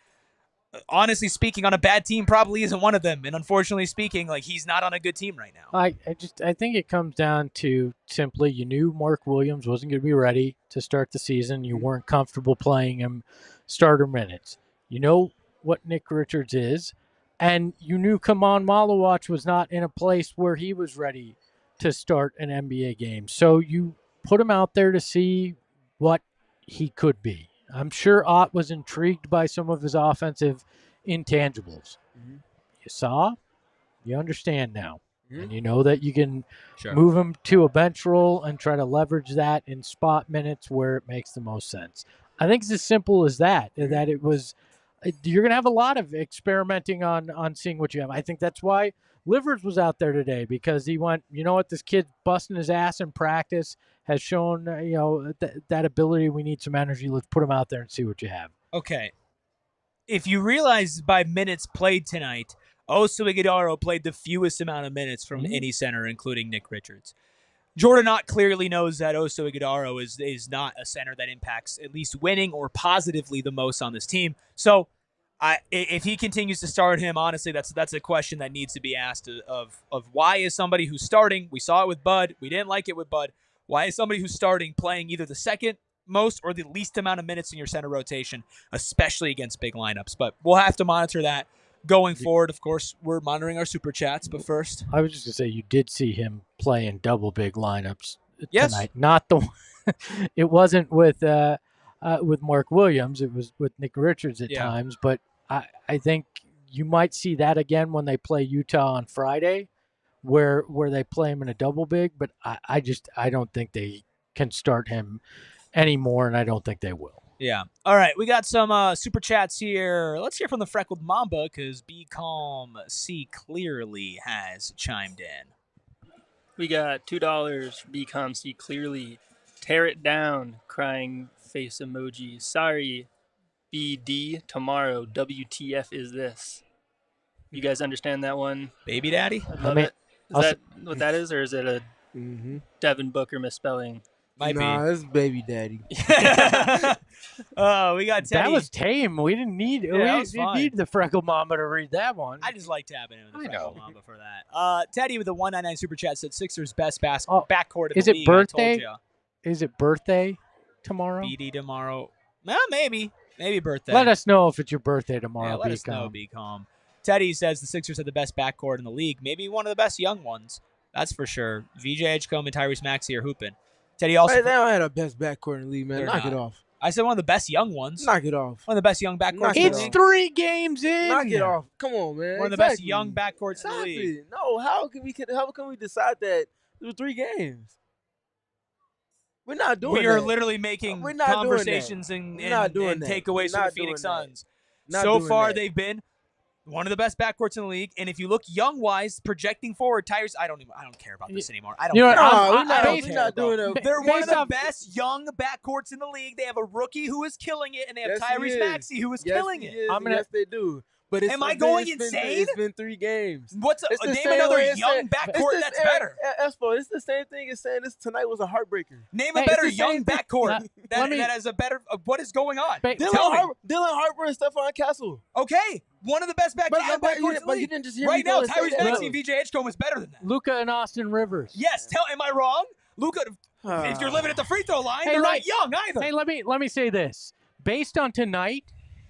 honestly speaking, on a bad team probably isn't one of them. And unfortunately speaking, he's not on a good team right now.
I think it comes down to simply you knew Mark Williams wasn't going to be ready to start the season. You weren't comfortable playing him starter minutes. You know what Nick Richards is, and you knew Kaman Malawach was not in a place where he was ready to start an NBA game. So you put him out there to see what he could be. I'm sure Ott was intrigued by some of his offensive intangibles. Mm-hmm. You saw, you understand now. Mm-hmm. And you know that you can move him to a bench role and try to leverage that in spot minutes where it makes the most sense. I think it's as simple as that, that it was you're going to have a lot of experimenting on seeing what you have. I think that's why Livers was out there today, because he went, you know what, this kid's busting his ass in practice, has shown, that ability. We need some energy. Let's put him out there and see what you have.
Okay. If you realize by minutes played tonight, Oso Ighodaro played the fewest amount of minutes from any center, including Nick Richards. Jordan Ott clearly knows that Oso Ighodaro is not a center that impacts at least winning or positively the most on this team. So if he continues to start him, honestly, that's a question that needs to be asked of why is somebody who's starting, we saw it with Bud, we didn't like it with Bud, why is somebody who's starting playing either the second most or the least amount of minutes in your center rotation, especially against big lineups? But we'll have to monitor that going forward. Of course, we're monitoring our super chats, but first,
I was just gonna say, you did see him play in double big lineups tonight. Not the it wasn't with Mark Williams. It was with Nick Richards at times. But I think you might see that again when they play Utah on Friday, where they play him in a double big. But I don't think they can start him anymore, and I don't think they will.
Yeah. All right, we got some super chats here. Let's hear from the Freckled Mamba, because Be Calm, See Clearly has chimed in.
We got $2. Be Calm, See Clearly. Tear it down, crying face emoji. Sorry, BD, tomorrow. WTF is this? You guys understand that one?
Baby Daddy?
I love it. Is that what that is, or is it a Devin Booker misspelling?
Nah, it's Baby Daddy.
Oh, we got Teddy.
That was tame. We didn't need the Freckle Mama to read that one.
I just like tapping into the Freckle Mama for that. Teddy with the $1.99 super chat said Sixers best backcourt in the league.
Birthday? Is it birthday tomorrow?
BD tomorrow. Maybe birthday.
Let us know if it's your birthday tomorrow.
Yeah, let us know. Be calm. Teddy says the Sixers have the best backcourt in the league. Maybe one of the best young ones. That's for sure. VJ Edgecombe and Tyrese Maxey are hooping. Teddy also.
Hey, they don't have the best backcourt in the league, man. Knock it off.
I said one of the best young ones.
Knock it off.
One of the best young backcourts.
It's 3 games in.
Knock it off. Come on, man.
One of the best young backcourts in the league.
No, how can we decide that through 3 games? We're not doing that.
We are literally making conversations and takeaways from the Phoenix Suns. So far, they've been one of the best backcourts in the league, and if you look young-wise, projecting forward, Tyrese, I don't care about this anymore. I don't care.
We're not doing it.
They're one of the best young backcourts in the league. They have a rookie who is killing it, and they have Tyrese Maxey who is killing it.
Yes, they do. But
am I going insane?
It's been 3 games.
Name another young backcourt that's better.
Espo, it's the same thing as saying tonight was a heartbreaker.
Name a better young backcourt that has a better. What is going on? Dylan
Harper and Stephon Castle.
Okay, one of the best young backcourts in the league.
You didn't just hear
right now, Tyrese Maxey and VJ Edgecombe is better than that.
Luka and Austin Rivers.
Yes. Am I wrong? Luka, if you're living at the free throw line, they're not young either.
Hey, let me say this. Based on tonight,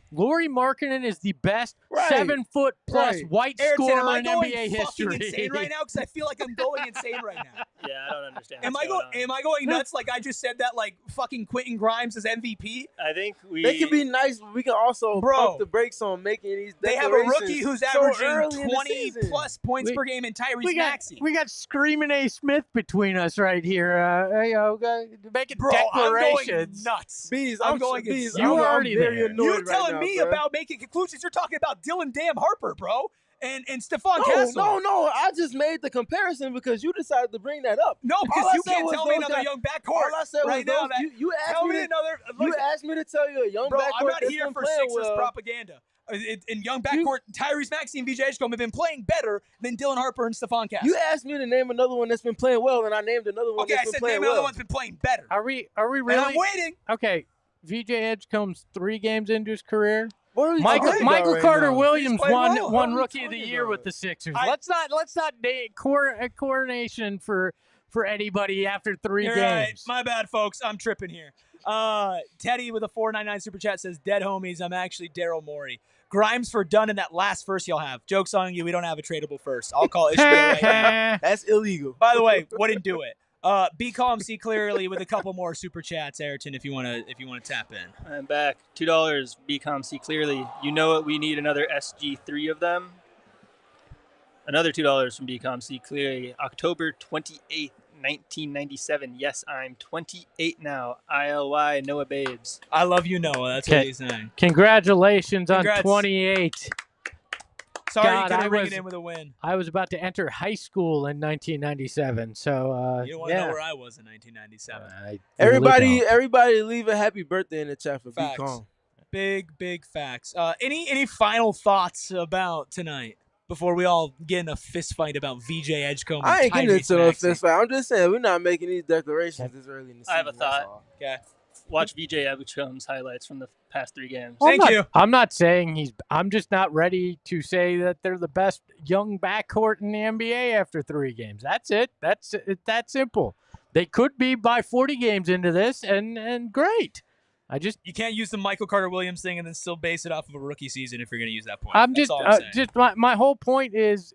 Lauri Markkanen is the best 7-foot plus white scorer in NBA history.
Am I going insane right now? Because I feel like I'm going insane right now.
Yeah, I don't understand.
Am I going nuts like I just said that like fucking Quentin Grimes is MVP?
I think
they can be nice, but we can also pump the brakes on making these declarations.
They have a rookie who's averaging 20 plus points per game in Tyrese Maxey.
We got Screaming A. Smith between us right here. Making declarations.
I'm going nuts.
I'm going.
You were already there.
You're telling me about making conclusions. You're talking about Dylan Harper, bro, and Stephon Castle.
No. I just made the comparison because you decided to bring that up.
No, because you can't tell me another young backcourt.
All I said
right
was
now
you asked me to tell you a young backcourt.
I'm not here for Sixers propaganda. In young backcourt, Tyrese Maxey and VJ Edgecombe have been playing better than Dylan Harper and Stephon Castle.
You asked me to name another one that's been playing well, and I named another one that's been playing well.
Okay, I said name another one's been playing better.
Are we really?
And I'm waiting.
Okay, VJ Edgecombe's 3 games into his career.
Michael
Carter Williams won Rookie of the Year with the Sixers. Let's not date coronation for anybody after 3 games.
Right. My bad, folks. I'm tripping here. Teddy with a $4.99 super chat says, "Dead homies. I'm actually Daryl Morey. Grimes for Dunn in that last first you'll have. Joke's on you. We don't have a tradable first. I'll call Ishmael right now.
That's illegal.
By the way, wouldn't do it. Be calm, see clearly with a couple more super chats, Ayrton, if you want to tap in.
I'm back. $2. Be calm, see clearly. You know what? We need another SG3 of them. Another $2 from Be calm, see clearly. October 28th, 1997. Yes, I'm 28 now. ILY, Noah Babes.
I love you, Noah. That's what he's saying.
Congratulations on 28.
Sorry, you couldn't bring it in with a win.
I was about to enter high school in 1997, so
you don't want to know where I was in 1997.
Everybody, leave a happy birthday in the chat for
Facts.
Be Calm.
Big facts. Any final thoughts about tonight before we all get in a fist fight about VJ Edgecombe?
I ain't getting into a fist fight. I'm just saying we're not making these declarations this early in the season.
I have a thought.
Okay.
Watch VJ Edgecombe's highlights from the past 3 games.
Thank you.
I'm not saying I'm just not ready to say that they're the best young backcourt in the NBA after 3 games. That's it. That's that simple. They could be by 40 games into this, and great. You
can't use the Michael Carter-Williams thing and then still base it off of a rookie season if you're going to use that point.
My whole point is,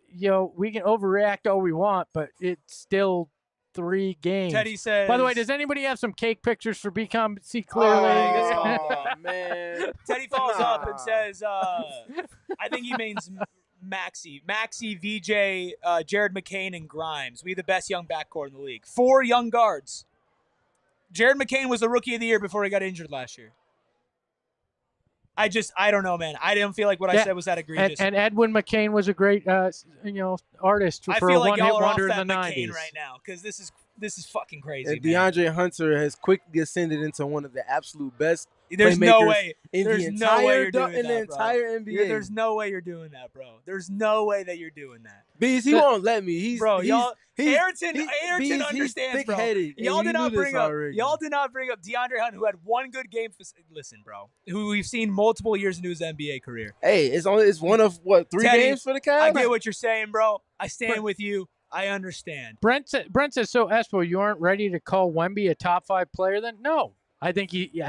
we can overreact all we want, but it's still 3 games.
Teddy says.
By the way, does anybody have some cake pictures for BCom? See clearly.
Oh man.
Teddy follows up and says, I think he means Maxey, VJ, Jared McCain, and Grimes. We the best young backcourt in the league. 4 young guards. Jared McCain was the rookie of the year before he got injured last year. I don't know, man. I didn't feel like what I said was that egregious.
And Edwin McCain was a great, artist for a one-hit wonder in the 90s.
McCain right now because this is fucking crazy.
And DeAndre Hunter has quickly ascended into one of the absolute best.
There's no way.
In the entire NBA.
There's no way you're doing that, bro. There's no way that you're doing that.
Bees, he won't let me.
Ayrton understands, bro. Y'all did not bring up DeAndre Hunter, who had 1 good game. Listen, bro, who we've seen multiple years into his NBA career.
Hey, it's one of 3 games for the Cavs.
I get what you're saying, bro. I stand with you. I understand.
Brent says, so Espo, you aren't ready to call Wemby a top 5 player then? No. I think he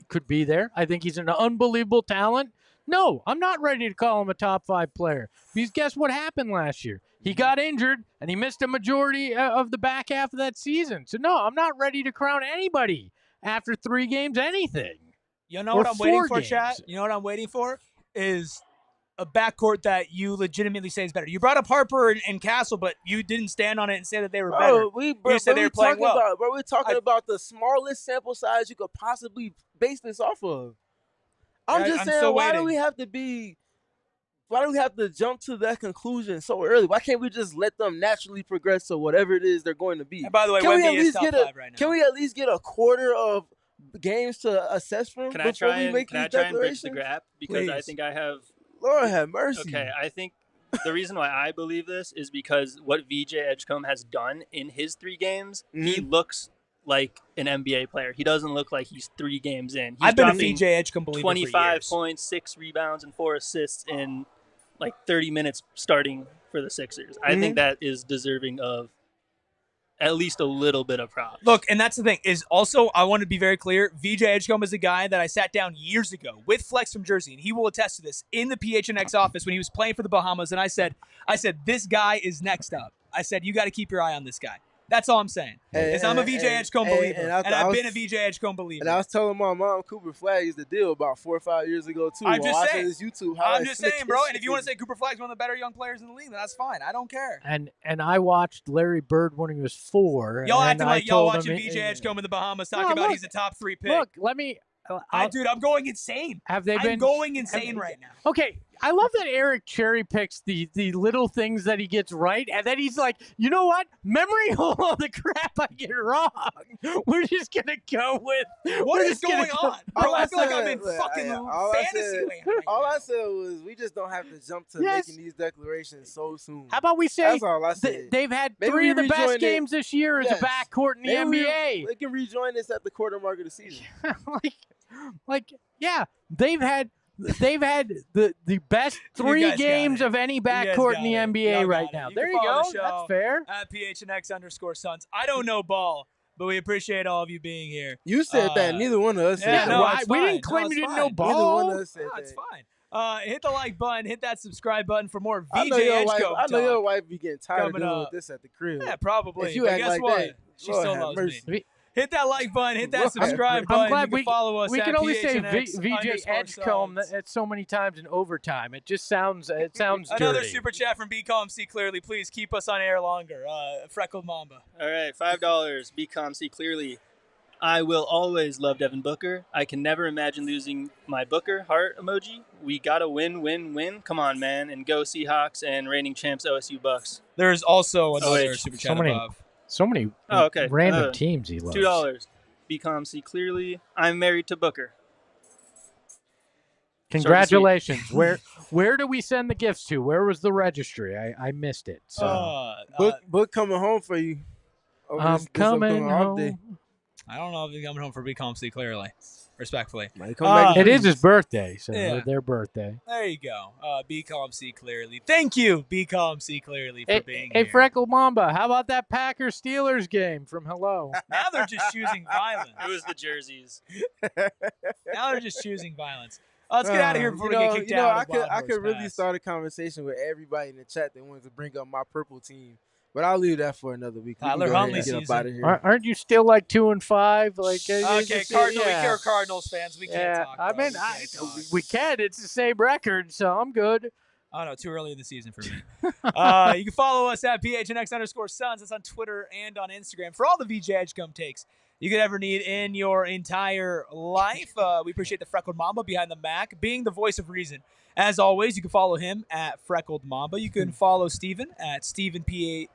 could be there. I think he's an unbelievable talent. No, I'm not ready to call him a top 5 player. Because guess what happened last year? He got injured, and he missed a majority of the back half of that season. So, no, I'm not ready to crown anybody after 3 games anything.
You know what I'm waiting for, chat? You know what I'm waiting for? Is a backcourt that you legitimately say is better. You brought up Harper and Castle, but you didn't stand on it and say that they were better. You said they were playing well.
We're talking about the smallest sample size you could possibly base this off of. I'm just saying, why do we have to jump to that conclusion so early? Why can't we just let them naturally progress to whatever it is they're going to be?
And by the way, Wemby is top 5 right now.
Can we at least get a quarter of games to assess from before we make these declarations?
Can I try and bridge the gap? Because
Please.
I think I have...
Lord have mercy.
Okay, I think the reason why I believe this is because what VJ Edgecombe has done in his 3 games, he looks like an NBA player. He doesn't look like he's 3 games in.
I've been a VJ Edgecombe believer
25 points, 6 rebounds, and 4 assists in like 30 minutes starting for the Sixers. I think that is deserving of at least a little bit of props.
Look, and that's the thing, is also, I want to be very clear, VJ Edgecombe is a guy that I sat down years ago with Flex from Jersey, and he will attest to this, in the PHNX office when he was playing for the Bahamas, and I said, this guy is next up. I said, you got to keep your eye on this guy. That's all I'm saying. I'm a VJ Edgecombe believer, and I've been a VJ Edgecombe believer.
And I was telling my mom Cooper Flag is the deal about 4 or 5 years ago, too.
I'm just saying.
This YouTube
I'm just saying, bro. And if you want to say Cooper Flag's one of the better young players in the league, then that's fine. I don't care.
And I watched Larry Bird when he was 4.
Y'all acting like y'all watching VJ Edgecombe in the Bahamas talking about he's a top 3 pick.
Look, let me...
dude, I'm going insane.
I'm
going insane right now.
Okay, I love that Eric cherry picks the little things that he gets right, and then he's like, you know what? Memory of all the crap I get wrong. We're just gonna go with
what is going on, bro. I feel like I'm in fucking fantasy land.
All I said was we just don't have to jump to making these declarations so soon.
How about we say
that's all I said.
They've had 3 of the best games this year as a backcourt in the NBA.
They can rejoin us at the quarter mark of the season.
They've had the best 3 games of any backcourt in the NBA right now. There you go. That's fair.
At PHNX_Suns. I don't know ball, but we appreciate all of you being here.
You said that. Neither one of us said that.
We didn't claim you didn't know ball.
Neither one of us said that.
It's fine. Hit the like button. Hit that subscribe button for more VJ Edgecombe.
I know your wife be getting tired of dealing with this at the crib.
Yeah, probably.
If you act
guess
like
what?
that,
she still loves me. Hit that like button. Hit that subscribe button.
I'm glad
you can follow us.
We
at
can only say
PHNX
VJ Edgecombe so many times in overtime. It just sounds
Another
dirty.
super chat from BComC Clearly. Please keep us on air longer. Freckled Mamba.
All right, $5. BComC Clearly. I will always love Devin Booker. I can never imagine losing my Booker heart emoji. We gotta win. Come on, man, and go Seahawks and reigning champs OSU Bucks.
There's also another super chat above.
So many random teams he loves.
$2. BComC Clearly. I'm married to Booker.
Congratulations. Where do we send the gifts to? Where was the registry? I missed it. So.
Book coming home for you.
I'm coming home.
I don't know if he's coming home for BComC Clearly. Respectfully.
It is his birthday, so their birthday.
There you go. BComC Clearly. Thank you, BComC Clearly, for being here.
Hey, Freckle Mamba, how about that Packers-Steelers game from Hello?
Now they're just choosing violence.
It was the jerseys.
Now they're just choosing violence. Let's get out of here before we get kicked out.
I could really start a conversation with everybody in the chat that wanted to bring up my purple team. But I'll leave that for another week.
Tyler Huntley
get up out of here.
Aren't you still like 2-5? Like
okay, we're Cardinals fans. We can't talk.
I mean, we can. It's the same record, so I'm good.
Oh no, too early in the season for me. You can follow us at PHNX_Suns. That's on Twitter and on Instagram for all the VJ Edgecombe takes you could ever need in your entire life. We appreciate the Freckled Mamba behind the Mac being the voice of reason. As always, you can follow him at Freckled Mamba. You can follow Steven at Steven PG3.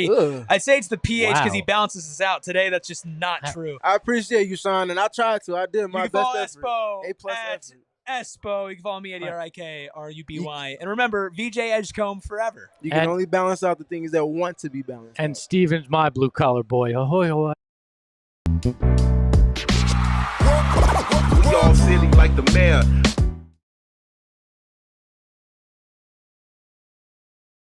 Ugh.
I'd say it's the PH because he balances us out. Today, that's just not true.
I appreciate you, Sean, and I tried to. I did my best effort.
Espo
A+
at
effort.
Espo. You can follow me at ERIKRUBY. And remember, VJ Edgecombe forever.
You can only balance out the things that want to be balanced.
And Steven's my blue-collar boy. Ahoy, ahoy.
We all silly like the mayor.